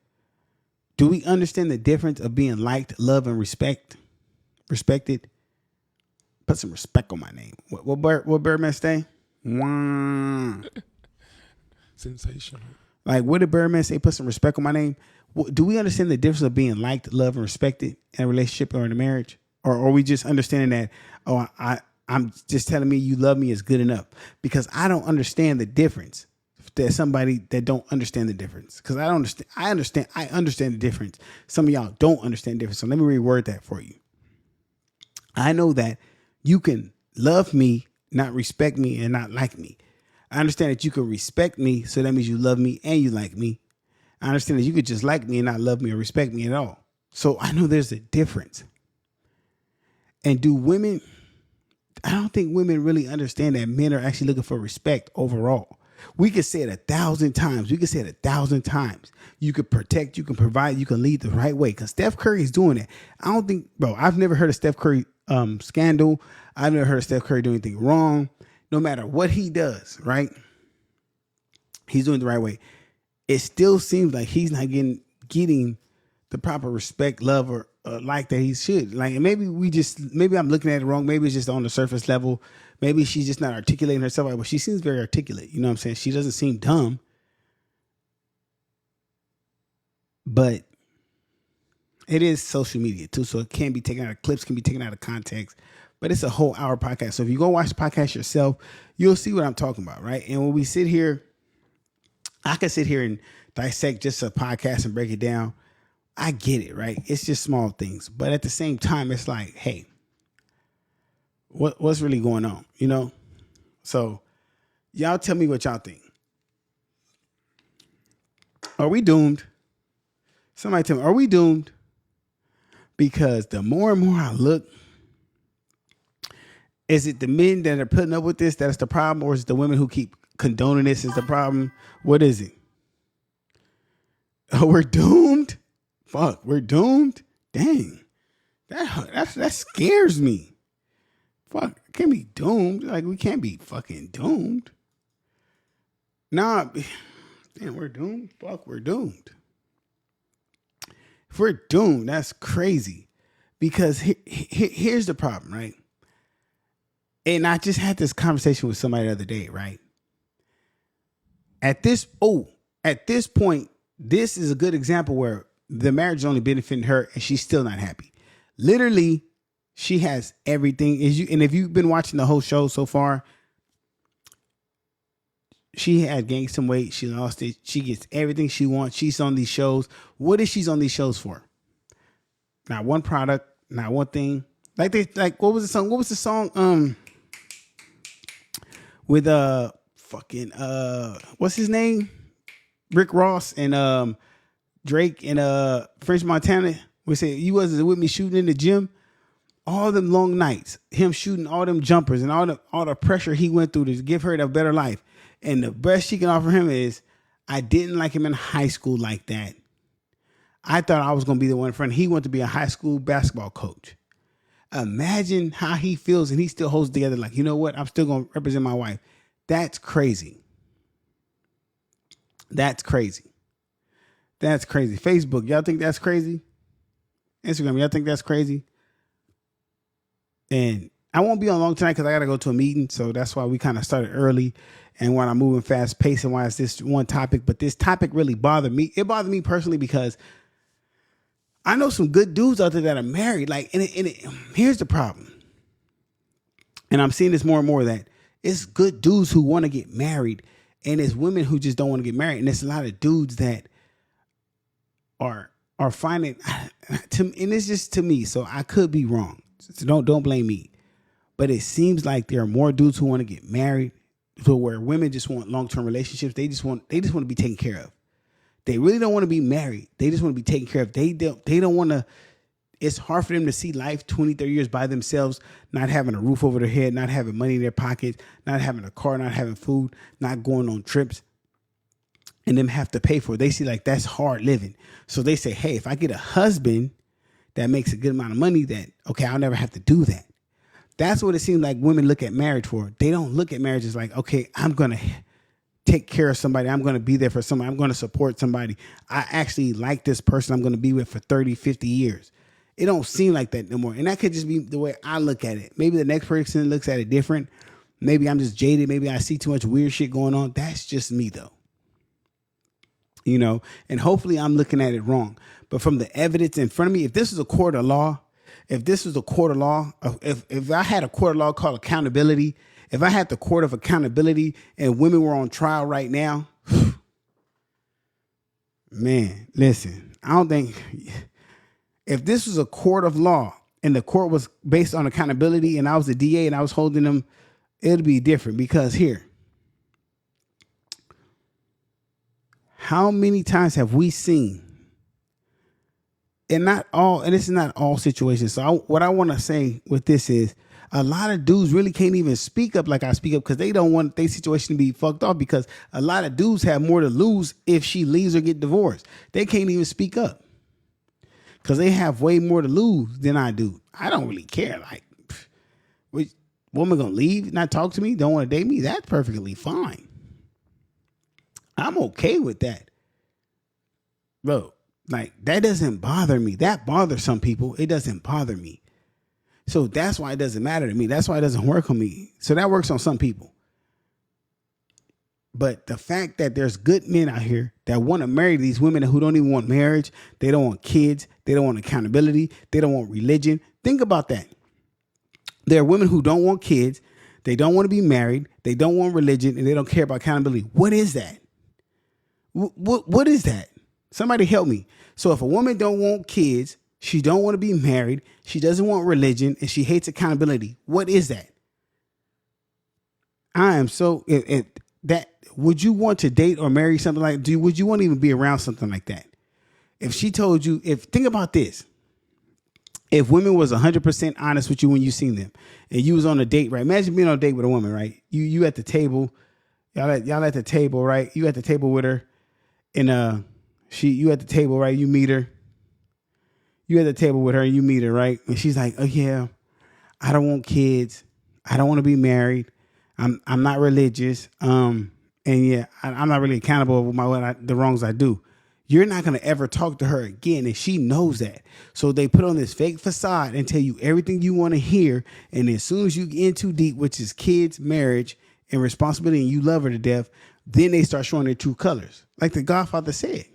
Do we understand the difference of being liked, loved, and respected? Put some respect on my name. What Birdman say? Wah. Sensational. Like, what did Birdman say? Put some respect on my name. Do we understand the difference of being liked, loved, and respected in a relationship or in a marriage? Or are we just understanding that, oh, I'm just telling me you love me is good enough? Because I don't understand the difference. There's somebody that don't understand the difference. Because I understand the difference. Some of y'all don't understand the difference. So let me reword that for you. I know that you can love me, not respect me, and not like me. I understand that you can respect me, so that means you love me and you like me. I understand that you could just like me and not love me or respect me at all. So I know there's a difference. And I don't think women really understand that men are actually looking for respect overall. We could say it 1,000 times. You could protect, you can provide, you can lead the right way. Because Steph Curry is doing it. I don't think, I've never heard of Steph Curry scandal. I've never heard of Steph Curry doing anything wrong. No matter what he does, right? He's doing it the right way. It still seems like he's not getting the proper respect, love, or like that he should. Like, and maybe I'm looking at it wrong. Maybe it's just on the surface level. Maybe she's just not articulating herself right, but she seems very articulate. You know what I'm saying? She doesn't seem dumb. But it is social media too, so it can be taken out of clips, can be taken out of context. But it's a whole hour podcast. So if you go watch the podcast yourself, you'll see what I'm talking about, right? And when we sit here, I can sit here and dissect just a podcast and break it down. I get it, right? It's just small things. But at the same time, it's like, hey, what's really going on, you know? So y'all tell me what y'all think. Are we doomed? Somebody tell me, are we doomed? Because the more and more I look, is it the men that are putting up with this that's the problem, or is it the women who keep condoning this is the problem? What is it? Oh, we're doomed? Fuck, we're doomed? Dang. That scares me. Fuck, can't be doomed. Like, we can't be fucking doomed. Nah, damn, we're doomed? Fuck, we're doomed. If we're doomed, that's crazy. Because here's the problem, right? And I just had this conversation with somebody the other day, right? At this point, this is a good example where the marriage is only benefiting her and she's still not happy. Literally, she has everything. And if you've been watching the whole show so far, she had gained some weight. She lost it. She gets everything she wants. She's on these shows. What is she on these shows for? Not one product, not one thing. What was the song? What was the song? With what's his name? Rick Ross and Drake and French Montana. We say you wasn't with me shooting in the gym. All them long nights, him shooting all them jumpers and all the pressure he went through to give her a better life. And the best she can offer him is, I didn't like him in high school like that. I thought I was going to be the one friend. He wanted to be a high school basketball coach. Imagine how he feels, and he still holds it together like, you know what? I'm still going to represent my wife. That's crazy. That's crazy. That's crazy. Facebook, y'all think that's crazy? Instagram, y'all think that's crazy? And I won't be on long tonight because I got to go to a meeting. So that's why we kind of started early and why I'm moving fast pace and why it's this one topic. But this topic really bothered me. It bothered me personally because I know some good dudes out there that are married. Like, and here's the problem. And I'm seeing this more and more, that it's good dudes who want to get married and it's women who just don't want to get married. And there's a lot of dudes that are finding, and it's just to me, so I could be wrong. So don't blame me. But it seems like there are more dudes who want to get married, to where women just want long-term relationships. They just want to be taken care of. They really don't want to be married. They just want to be taken care of. They don't want to. It's hard for them to see life 20, 30 years by themselves, not having a roof over their head, not having money in their pockets, not having a car, not having food, not going on trips, and them have to pay for it. They see like that's hard living. So they say, hey, if I get a husband that makes a good amount of money, then okay, I'll never have to do that. That's what it seems like women look at marriage for. They don't look at marriage as like, okay, I'm going to take care of somebody. I'm going to be there for somebody. I'm going to support somebody. I actually like this person I'm going to be with for 30, 50 years. It don't seem like that no more. And that could just be the way I look at it. Maybe the next person looks at it different. Maybe I'm just jaded. Maybe I see too much weird shit going on. That's just me though. You know, and hopefully I'm looking at it wrong. But from the evidence in front of me, if this is a court of law, if I had a court of law called accountability, if I had the court of accountability and women were on trial right now, man, listen, I don't think... If this was a court of law and the court was based on accountability and I was the DA and I was holding them, it'd be different because here, how many times have we seen, and this is not all situations. So what I want to say with this is a lot of dudes really can't even speak up like I speak up because they don't want their situation to be fucked off because a lot of dudes have more to lose if she leaves or get divorced. They can't even speak up. Because they have way more to lose than I do. I don't really care. Like, which woman gonna leave, not talk to me, don't want to date me? That's perfectly fine. I'm okay with that. Bro, like, that doesn't bother me. That bothers some people. It doesn't bother me. So that's why it doesn't matter to me. That's why it doesn't work on me. So that works on some people. But the fact that there's good men out here that want to marry these women who don't even want marriage, they don't want kids, they don't want accountability, they don't want religion. Think about that. There are women who don't want kids, they don't want to be married, they don't want religion, and they don't care about accountability. What is that? What is that? Somebody help me. So if a woman don't want kids, she don't want to be married, she doesn't want religion, and she hates accountability, what is that? I am so... Would you want to date or marry something like that? Would you want to even be around something like that? If she told you, think about this. If women was 100% honest with you when you seen them and you was on a date, right? Imagine being on a date with a woman, right? You at the table, y'all at the table, right? You at the table with her and you at the table, right? You meet her. You at the table with her and you meet her, right? And she's like, oh yeah, I don't want kids. I don't want to be married. I'm not religious. And yeah, I'm not really accountable for the wrongs I do. You're not going to ever talk to her again. And she knows that. So they put on this fake facade and tell you everything you want to hear. And as soon as you get in too deep, which is kids, marriage, and responsibility, and you love her to death, then they start showing their true colors. Like the Godfather said.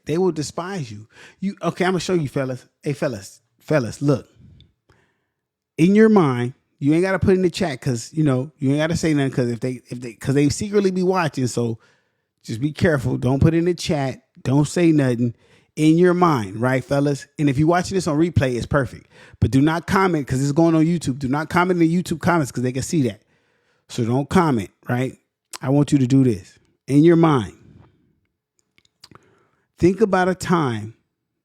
They will despise you. Okay, I'm going to show you, fellas. Hey, fellas, look. In your mind, you ain't got to put in the chat because, you ain't got to say nothing because they secretly be watching. So just be careful. Don't put in the chat. Don't say nothing in your mind. Right, fellas? And if you're watching this on replay, it's perfect. But do not comment because it's going on YouTube. Do not comment in the YouTube comments because they can see that. So don't comment, right? I want you to do this. In your mind, think about a time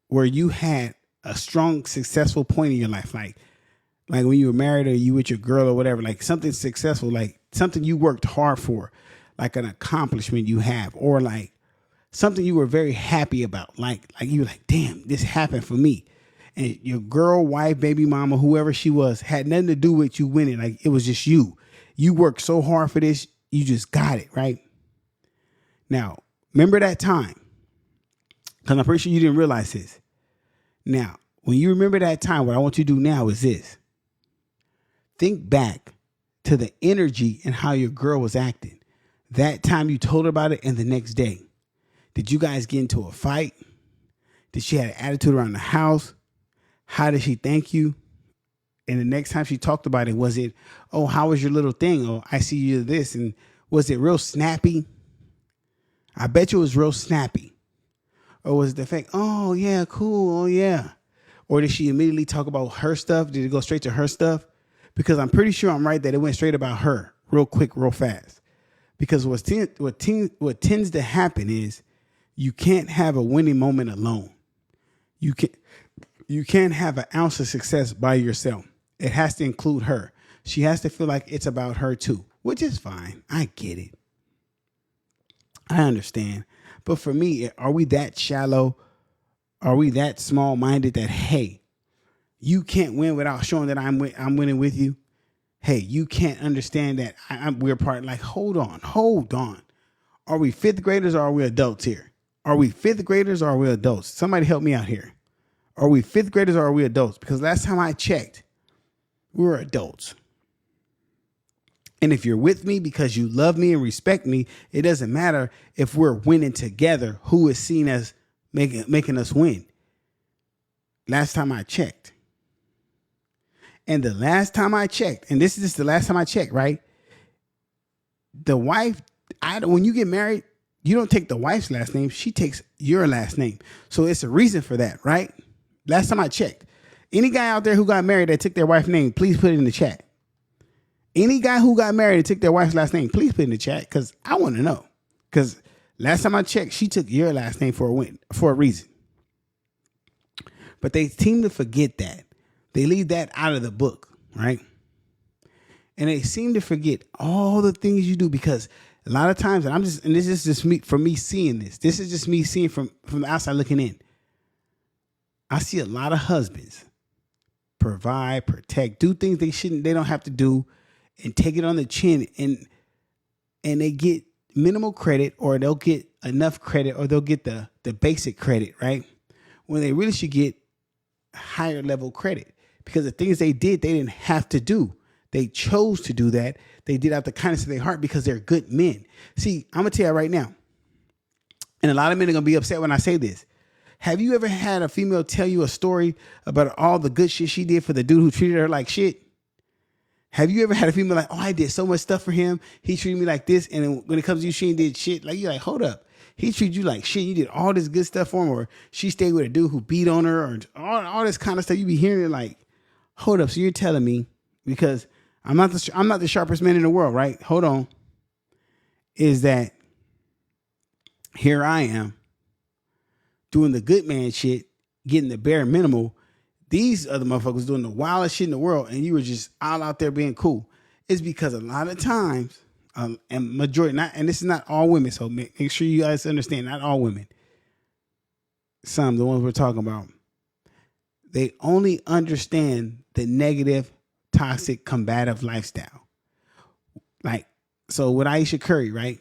where you had a strong, successful point in your life. Like when you were married or you with your girl or whatever, like something successful, like something you worked hard for, like an accomplishment you have, or like something you were very happy about. Like you were like, damn, this happened for me. And your girl, wife, baby mama, whoever she was, had nothing to do with you winning. Like it was just you. You worked so hard for this. You just got it, right? Now, remember that time. Because I'm pretty sure you didn't realize this. Now, when you remember that time, what I want you to do now is this. Think back to the energy and how your girl was acting. That time you told her about it and the next day. Did you guys get into a fight? Did she have an attitude around the house? How did she thank you? And the next time she talked about it, was it, oh, how was your little thing? Oh, I see you this. And was it real snappy? I bet you it was real snappy. Or was it the fact, oh, yeah, cool. Oh, yeah. Or did she immediately talk about her stuff? Did it go straight to her stuff? Because I'm pretty sure I'm right that it went straight about her real quick, real fast. Because what tends to happen is you can't have a winning moment alone. You can't have an ounce of success by yourself. It has to include her. She has to feel like it's about her too, which is fine. I get it. I understand. But for me, are we that shallow? Are we that small-minded that, hey, you can't win without showing that I'm winning with you? Hey, you can't understand that we're part. Like, hold on. Are we fifth graders or are we adults here? Are we fifth graders or are we adults? Somebody help me out here. Are we fifth graders or are we adults? Because last time I checked, we were adults. And if you're with me because you love me and respect me, it doesn't matter if we're winning together, who is seen as making us win. Last time I checked. And the last time I checked, and this is just the last time I checked, right? The wife, when you get married, you don't take the wife's last name. She takes your last name. So it's a reason for that, right? Last time I checked. Any guy out there who got married that took their wife's name, please put it in the chat. Any guy who got married and took their wife's last name, please put it in the chat because I want to know. Because last time I checked, she took your last name for a reason. But they seem to forget that. They leave that out of the book, right? And they seem to forget all the things you do because a lot of times, and this is just me for me seeing this. This is just me seeing from the outside looking in. I see a lot of husbands provide, protect, do things they don't have to do, and take it on the chin, and they get minimal credit, or they'll get enough credit, or they'll get the basic credit, right? When they really should get higher level credit because the things they did, they didn't have to do. They chose to do that. They did out the kindness of their heart because they're good men. See, I'm going to tell you right now, and a lot of men are going to be upset when I say this. Have you ever had a female tell you a story about all the good shit she did for the dude who treated her like shit? Have you ever had a female like, oh, I did so much stuff for him. He treated me like this. And then when it comes to you, she ain't did shit. Like, you're like, hold up. He treated you like shit. You did all this good stuff for him. Or she stayed with a dude who beat on her, or all this kind of stuff. You be hearing it like, hold up. So you're telling me, because I'm not the sharpest man in the world, right? Hold on. Is that here I am doing the good man shit, getting the bare minimal. These other motherfuckers doing the wildest shit in the world, and you were just all out there being cool. It's because a lot of times, and majority, and this is not all women, so make sure you guys understand, not all women. Some, the ones we're talking about, they only understand the negative, toxic, combative lifestyle. Like, so with Ayesha Curry, right?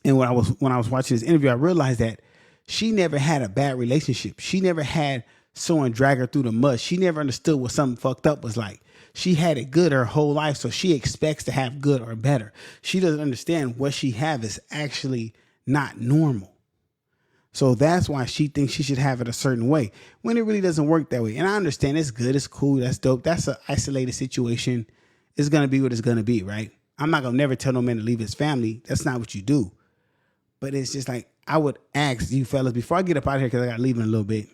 And when I was watching this interview, I realized that she never had a bad relationship. She never had someone drag her through the mud. She never understood what something fucked up was like. She had it good her whole life, so she expects to have good or better. She doesn't understand what she have is actually not normal. So that's why she thinks she should have it a certain way when it really doesn't work that way. And I understand it's good, it's cool, that's dope. That's an isolated situation. It's going to be what it's going to be, right? I'm not going to never tell no man to leave his family. That's not what you do. But it's just like, I would ask you fellas, before I get up out of here, because I got to leave in a little bit,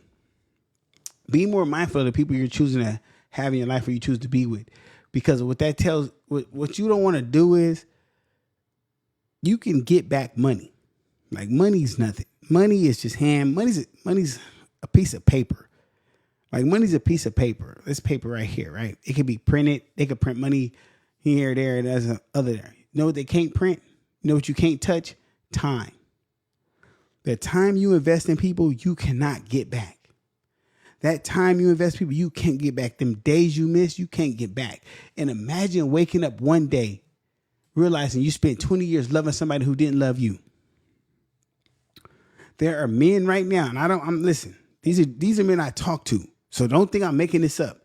be more mindful of the people you're choosing to have in your life or you choose to be with. Because what that tells, what you don't want to do is, you can get back money. Like, money's nothing. Money is just money's a piece of paper. Like, money's a piece of paper. This paper right here, right? It can be printed. They could print money here, there, and there's other there. You know what they can't print? You know what you can't touch? Time. The time you invest in people, you cannot get back. That time you invest in people, you can't get back. Them days you miss, you can't get back. And imagine waking up one day realizing you spent 20 years loving somebody who didn't love you. There are men right now, and listen, these are men I talk to. So don't think I'm making this up.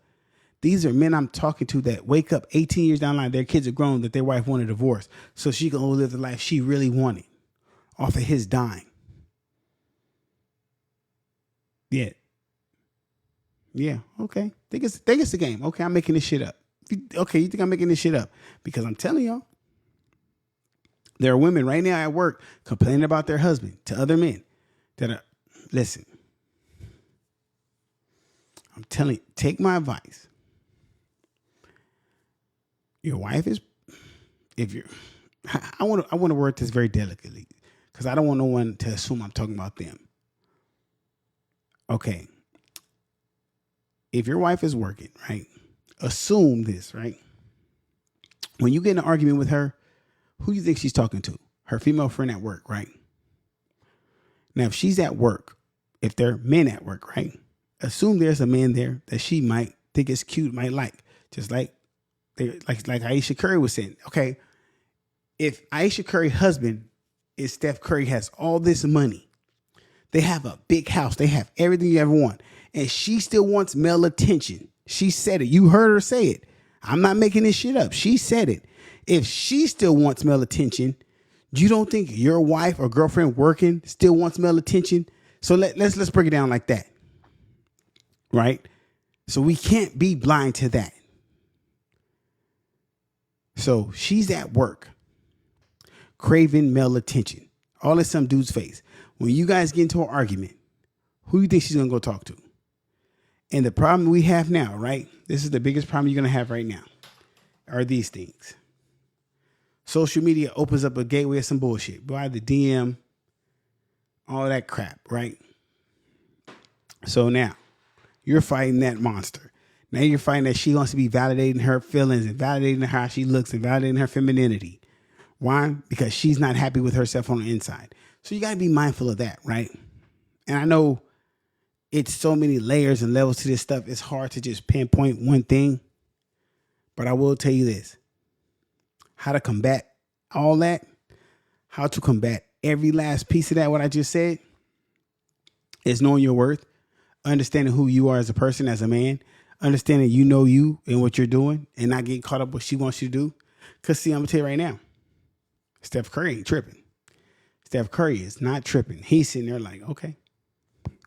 These are men I'm talking to that wake up 18 years down the line, their kids are grown, that their wife wanted a divorce. So she can live the life she really wanted off of his dime. Yeah. Yeah, okay. Think it's the game. Okay, I'm making this shit up. Okay, you think I'm making this shit up? Because I'm telling y'all, there are women right now at work complaining about their husband to other men that are, listen, I'm telling you, take my advice. Your wife is, if you're, I want to word this very delicately because I don't want no one to assume I'm talking about them. Okay. If your wife is working, right? Assume this, right? When you get in an argument with her, who do you think she's talking to? Her female friend at work, right? Now, if she's at work, if they're men at work, right? Assume there's a man there that she might think is cute, might like, just like Aisha Curry was saying. Okay, if Aisha Curry's husband is Steph Curry, has all this money, they have a big house, they have everything you ever want, and she still wants male attention. She said it. You heard her say it. I'm not making this shit up. She said it. If she still wants male attention, you don't think your wife or girlfriend working still wants male attention? So let's break it down like that. Right? So we can't be blind to that. So she's at work, craving male attention. All in some dude's face. When you guys get into an argument, who do you think she's going to go talk to? And the problem we have now, right? This is the biggest problem you're going to have right now, are these things. Social media opens up a gateway of some bullshit. By the DM, all that crap, right? So now, you're fighting that monster. Now you're fighting that she wants to be validating her feelings and validating how she looks and validating her femininity. Why? Because she's not happy with herself on the inside. So you got to be mindful of that, right? And I know it's so many layers and levels to this stuff. It's hard to just pinpoint one thing. But I will tell you this. How to combat all that, how to combat every last piece of that, what I just said, is knowing your worth, understanding who you are as a person, as a man, understanding you know you and what you're doing, and not getting caught up with what she wants you to do. Because, see, I'm going to tell you right now, Steph Curry ain't tripping. Steph Curry is not tripping. He's sitting there like, okay,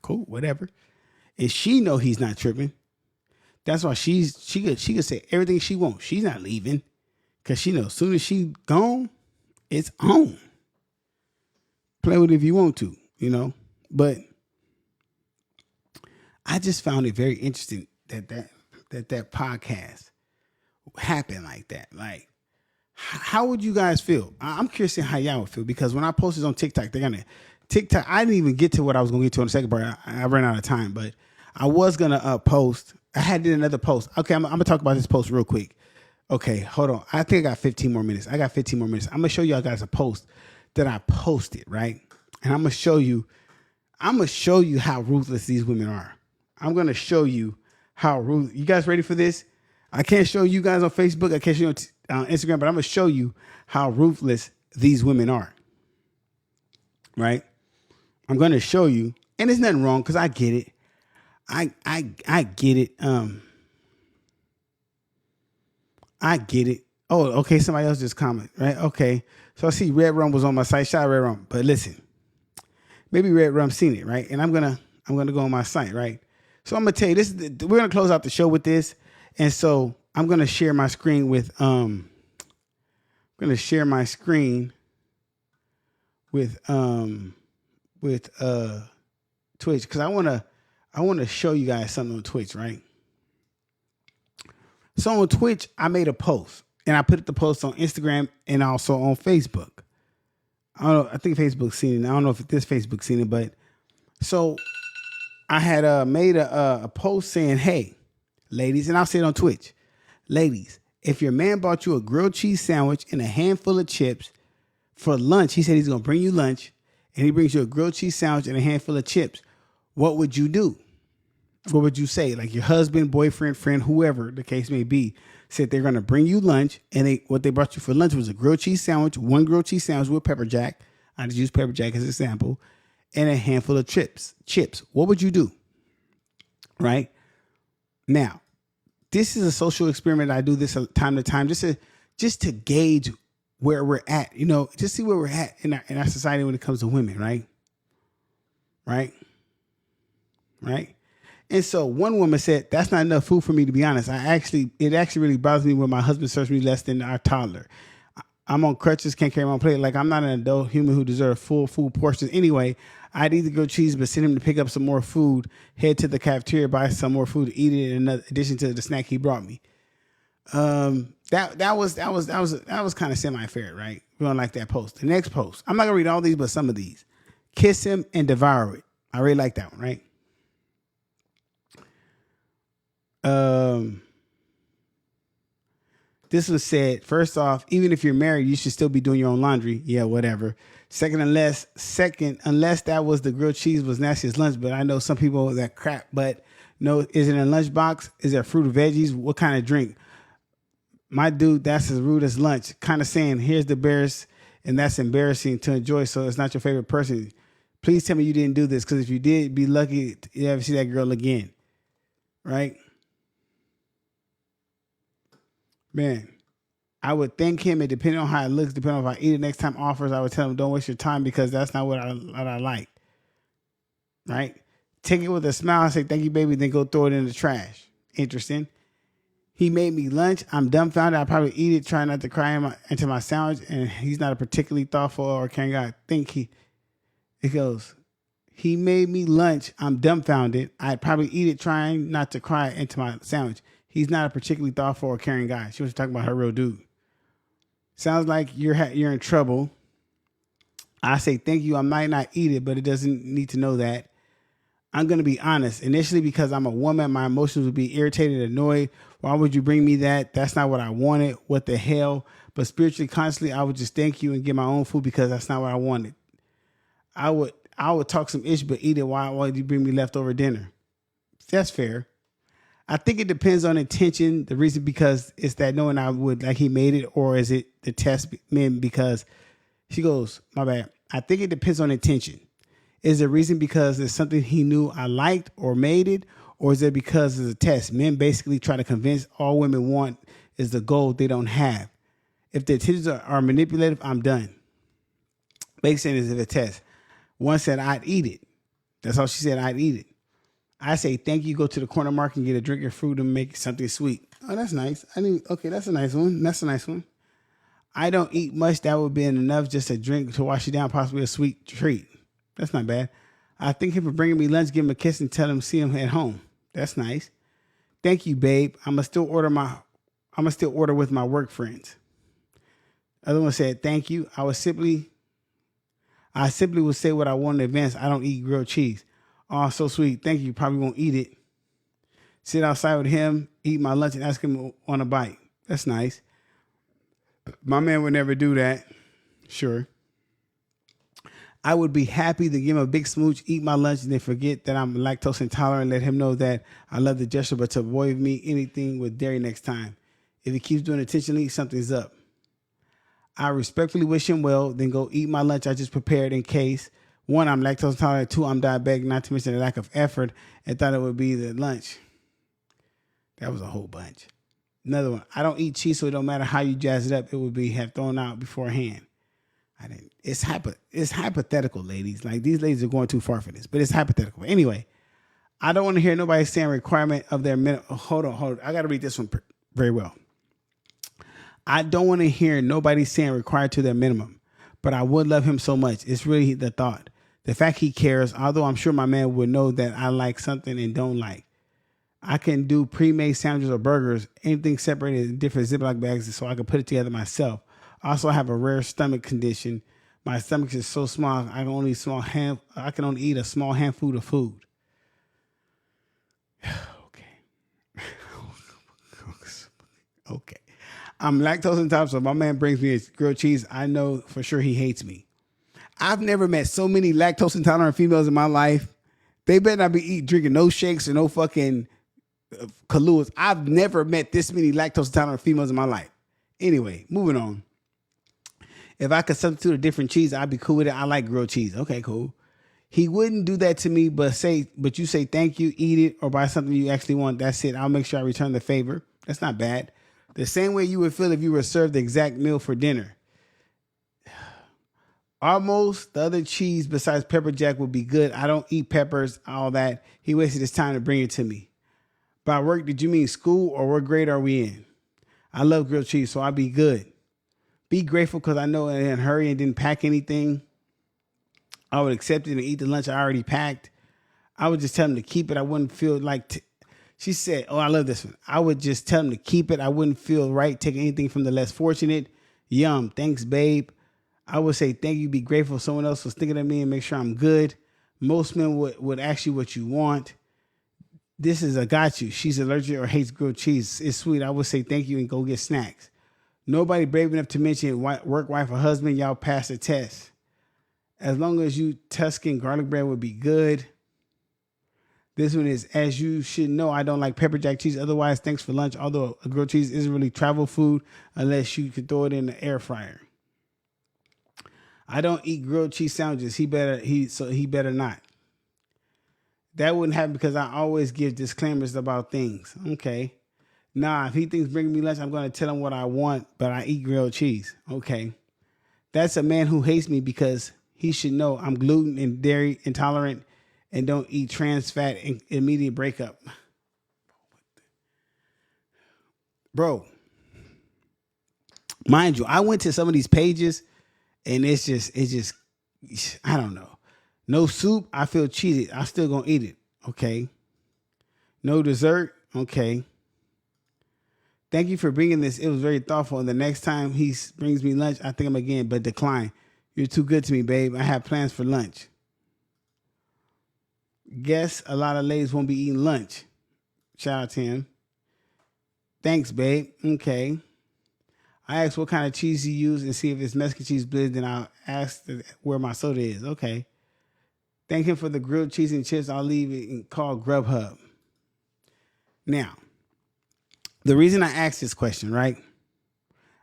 cool, whatever. And she know he's not tripping. That's why she could say everything she wants. She's not leaving. Because she knows as soon as she gone, it's on. Play with it if you want to, you know. But I just found it very interesting that podcast happened like that. Like, how would you guys feel? I'm curious to how y'all would feel. Because when I post this on TikTok, TikTok, I didn't even get to what I was going to get to in the second part. I ran out of time. But I was going to post. I had did another post. Okay, I'm going to talk about this post real quick. Okay, hold on. I think I got 15 more minutes. I'm going to show y'all guys a post that I posted, right? And I'm going to show you how ruthless these women are. I'm going to show you how ruthless. You guys ready for this? I can't show you guys on Facebook. I can't show you on Instagram, but I'm going to show you how ruthless these women are. Right? I'm going to show you, and there's nothing wrong because I get it. I get it. I get it. Oh, okay. Somebody else just commented, right? Okay. So I see Red Rum was on my site. Shout out Red Rum. But listen, maybe Red Rum seen it, right? And I'm gonna go on my site, right? So I'm gonna tell you this. We're gonna close out the show with this, and so I'm gonna share my screen with Twitch because I wanna show you guys something on Twitch, right? So on Twitch, I made a post and I put the post on Instagram and also on Facebook. I don't know. I think Facebook's seen it. I don't know if this Facebook's seen it, but so I had made a post saying, hey, ladies, and I'll say it on Twitch. Ladies, if your man bought you a grilled cheese sandwich and a handful of chips for lunch, he said he's going to bring you lunch and he brings you a grilled cheese sandwich and a handful of chips, what would you do? What would you say? Like your husband, boyfriend, friend, whoever the case may be, said they're going to bring you lunch, and what they brought you for lunch was a grilled cheese sandwich, one grilled cheese sandwich with pepper jack. I just use pepper jack as an example, and a handful of chips. What would you do? Right? Now, this is a social experiment. I do this time to time just to gauge where we're at, you know, just see where we're at in our society when it comes to women, right? Right? And so one woman said, that's not enough food for me, to be honest. It actually really bothers me when my husband serves me less than our toddler. I'm on crutches, can't carry my own plate. Like, I'm not an adult human who deserves full food portions. Anyway, I'd eat the grilled cheese, but send him to pick up some more food, head to the cafeteria, buy some more food, eat it in addition to the snack he brought me. That was kind of semi-fair, right? We don't like that post. The next post, I'm not gonna read all these, but some of these. Kiss him and devour it. I really like that one, right? This was said, first off, even if you're married, you should still be doing your own laundry. Yeah, whatever. Second, unless that was the grilled cheese was nasty as lunch, but I know some people that crap, but no, is it in a lunchbox? Is there fruit or veggies? What kind of drink? My dude, that's as rude as lunch. Kind of saying, here's the bears, and that's embarrassing to enjoy, so it's not your favorite person. Please tell me you didn't do this, because if you did, be lucky to ever see that girl again. Right? Man, I would thank him, and depending on how it looks, depending on if I eat it next time offers, I would tell him, don't waste your time, because that's not what I like. Right? Take it with a smile and say, thank you, baby, then go throw it in the trash. Interesting. He made me lunch. I'm dumbfounded. I probably eat it, try not to cry into my sandwich, and he's not a particularly thoughtful or caring guy. It goes, he made me lunch. I'm dumbfounded. I'd probably eat it, trying not to cry into my sandwich. He's not a particularly thoughtful or caring guy. She was talking about her real dude. Sounds like you're in trouble. I say, thank you. I might not eat it, but it doesn't need to know that. I'm going to be honest. Initially, because I'm a woman, my emotions would be irritated, annoyed. Why would you bring me that? That's not what I wanted. What the hell? But spiritually, constantly, I would just thank you and get my own food, because that's not what I wanted. I would talk some ish, but eat it. Why would you bring me leftover dinner? That's fair. I think it depends on intention. The reason, because it's that knowing I would like he made it, or is it the test men? Because she goes, my bad. I think it depends on intention. Is the reason because it's something he knew I liked or made it, or is it because it's a test? Men basically try to convince all women want is the goal they don't have. If the intentions are manipulative, I'm done. Basically, it's a test. One said I'd eat it. That's all she said. I'd eat it. I say thank you. Go to the corner market and get a drink of fruit and make something sweet. Oh, that's nice. Okay, that's a nice one. That's a nice one. I don't eat much. That would be enough, just a drink to wash it down, possibly a sweet treat. That's not bad. I thank him for bringing me lunch, give him a kiss, and tell him see him at home. That's nice. Thank you, babe. I'ma still order with my work friends. Other one said, thank you. I simply would say what I want in advance. I don't eat grilled cheese. Oh, so sweet. Thank you. Probably won't eat it. Sit outside with him, eat my lunch, and ask him on a bite. That's nice. My man would never do that. Sure. I would be happy to give him a big smooch, eat my lunch, and then forget that I'm lactose intolerant, let him know that I love the gesture, but to avoid me anything with dairy next time. If he keeps doing it intentionally, something's up. I respectfully wish him well, then go eat my lunch I just prepared in case. 1, I'm lactose intolerant. 2, I'm diabetic, not to mention the lack of effort, and thought it would be the lunch. That was a whole bunch. Another one, I don't eat cheese, so it don't matter how you jazz it up, it would be have thrown out beforehand. It's hypothetical, ladies. Like, these ladies are going too far for this, but it's hypothetical. Anyway, I don't want to hear nobody saying requirement of their minimum. Hold on. I got to read this one very well. I don't want to hear nobody saying required to their minimum, but I would love him so much. It's really the thought. The fact he cares, although I'm sure my man would know that I like something and don't like. I can do pre-made sandwiches or burgers, anything separated in different Ziploc bags so I can put it together myself. I also have a rare stomach condition. My stomach is so small, I can only eat a small handful of food. Okay. I'm lactose intolerant, so my man brings me his grilled cheese. I know for sure he hates me. I've never met so many lactose intolerant females in my life. They better not be drinking no shakes or no fucking Kahluas. I've never met this many lactose intolerant females in my life. Anyway, moving on. If I could substitute a different cheese, I'd be cool with it. I like grilled cheese. Okay, cool. He wouldn't do that to me, but you say thank you, eat it, or buy something you actually want. That's it. I'll make sure I return the favor. That's not bad. The same way you would feel if you were served the exact meal for dinner. Almost the other cheese besides pepper jack would be good. I don't eat peppers, all that. He wasted his time to bring it to me. By work, did you mean school, or what grade are we in? I love grilled cheese, so I'll be good. Be grateful because I know in a hurry and didn't pack anything. I would accept it and eat the lunch I already packed. I would just tell them to keep it. I wouldn't feel like, she said, oh, I love this one. I would just tell them to keep it. I wouldn't feel right taking anything from the less fortunate. Yum. Thanks, babe. I would say thank you. Be grateful someone else was thinking of me and make sure I'm good. Most men would ask you what you want. This is a got you. She's allergic or hates grilled cheese. It's sweet. I would say thank you and go get snacks. Nobody brave enough to mention work, wife, or husband. Y'all pass the test. As long as you Tuscan garlic bread would be good. This one is, as you should know, I don't like pepper jack cheese. Otherwise, thanks for lunch. Although a grilled cheese isn't really travel food unless you could throw it in the air fryer. I don't eat grilled cheese sandwiches. He better not. That wouldn't happen because I always give disclaimers about things. Okay. Nah, if he thinks bringing me lunch, I'm going to tell him what I want, but I eat grilled cheese. Okay. That's a man who hates me because he should know I'm gluten and dairy intolerant and don't eat trans fat and immediate breakup. Bro, mind you, I went to some of these pages and it's just, I don't know. No soup, I feel cheated. I still gonna eat it. Okay. No dessert. Okay. Thank you for bringing this. It was very thoughtful. And the next time he brings me lunch, I think I'm again, but decline. You're too good to me, babe. I have plans for lunch. Guess a lot of ladies won't be eating lunch. Shout out to him. Thanks, babe. Okay. I asked what kind of cheese you use and see if it's Mexican cheese blend. Then I'll ask where my soda is. Okay. Thank him for the grilled cheese and chips. I'll leave it and call Grubhub. Now, the reason I asked this question, right?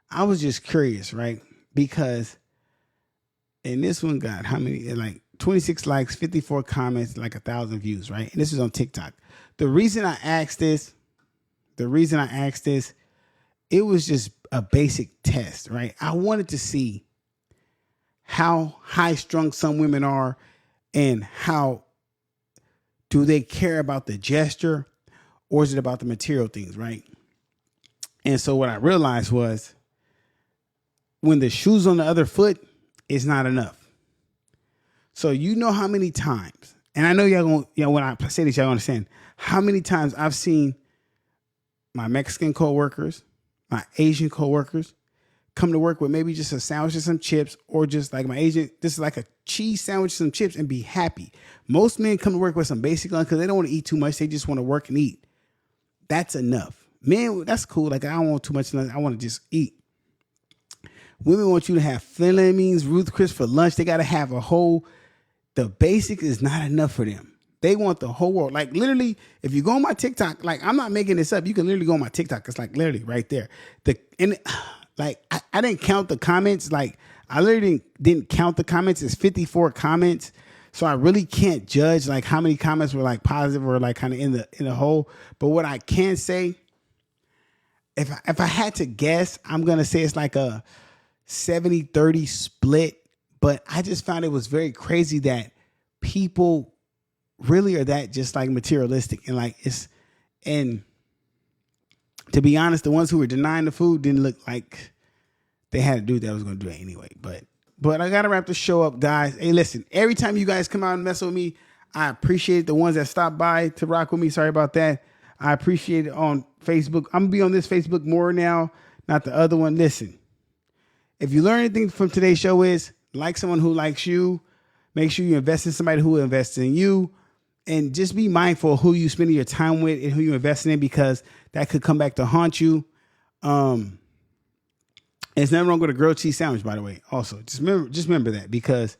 I was just curious, right? Because, and this one got how many? Like 26 likes, 54 comments, like 1,000 views, right? And this is on TikTok. The reason I asked this, it was just a basic test, right? I wanted to see how high strung some women are and how do they care about the gesture or is it about the material things, right? And so what I realized was when the shoe's on the other foot, it's not enough. So you know how many times, and I know when I say this, y'all understand how many times I've seen my Mexican coworkers, my Asian coworkers come to work with maybe just a sandwich and some chips, or just like my Asian, this is like a cheese sandwich, some chips, and be happy. Most men come to work with some basic lunch because they don't want to eat too much. They just want to work and eat. That's enough. Men, that's cool. Like, I don't want too much lunch. I want to just eat. Women want you to have filet mignon, Ruth Chris for lunch. They got to have the basic is not enough for them. They want the whole world. Like, literally, if you go on my TikTok, like, I'm not making this up. You can literally go on my TikTok. It's like literally right there. I didn't count the comments. Like, I literally didn't count the comments. It's 54 comments. So I really can't judge like how many comments were like positive or like kind of in the hole. But what I can say, if I had to guess, I'm going to say it's like a 70-30 split. But I just found it was very crazy that people really are that just like materialistic. And like and to be honest, the ones who were denying the food didn't look like they had a dude that was going to do it anyway. But I got to wrap the show up, guys. Hey, listen, every time you guys come out and mess with me, I appreciate the ones that stop by to rock with me. Sorry about that. I appreciate it on Facebook. I'm going to be on this Facebook more now, not the other one. Listen, if you learn anything from today's show is like someone who likes you, make sure you invest in somebody who invests in you, and just be mindful of who you spending your time with and who you investing in, because that could come back to haunt you. It's never wrong with a grilled cheese sandwich, by the way. Also, just remember that, because,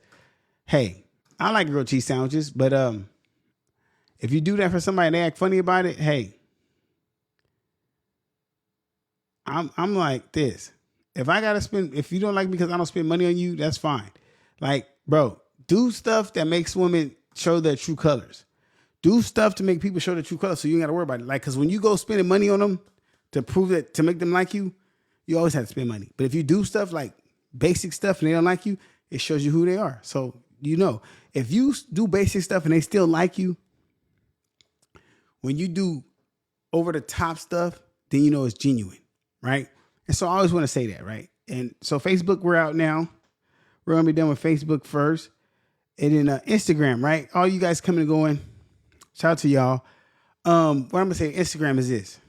hey, I like grilled cheese sandwiches, but if you do that for somebody and they act funny about it, hey, I'm like this. If you don't like me because I don't spend money on you, that's fine. Like, bro, do stuff that makes women show their true colors. Do stuff to make people show their true colors so you ain't got to worry about it. Like, because when you go spending money on them to prove that, to make them like you, you always have to spend money. But if you do stuff like basic stuff and they don't like you, it shows you who they are. So, if you do basic stuff and they still like you, when you do over the top stuff, then you know it's genuine, right? And so I always want to say that, right? And so Facebook, we're out now. We're going to be done with Facebook first. And then Instagram, right? All you guys coming and going. Shout out to y'all. What I'm gonna say, Instagram is this.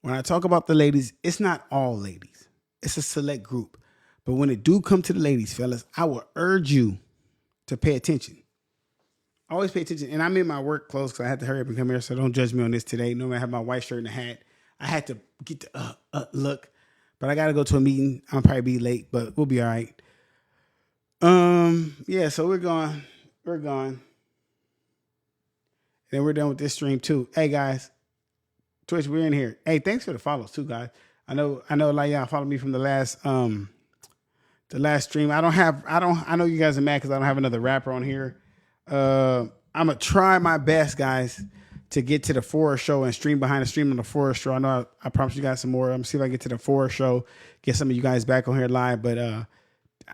When I talk about the ladies, it's not all ladies. It's a select group. But when it do come to the ladies, fellas, I will urge you to pay attention. Always pay attention. And I'm in my work clothes because I had to hurry up and come here, so don't judge me on this today. Normally I have my white shirt and a hat. I had to get the look, but I got to go to a meeting. I'll probably be late, but we'll be all right. Yeah, so we're gone. And then we're done with this stream too. Hey guys, Twitch, we're in here. Hey, thanks for the follows too, guys. I know a lot of y'all followed me from the last stream. I know you guys are mad because I don't have another rapper on here. I'm gonna try my best, guys, to get to the Forest show and stream behind the stream on the Forest show. I know I promised you guys some more. I'm gonna see if I get to the Forest show, get some of you guys back on here live. But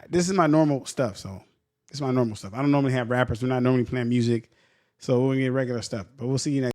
this is my normal stuff, so this is my normal stuff. I don't normally have rappers. We're not normally playing music, so we'll get regular stuff. But we'll see you next.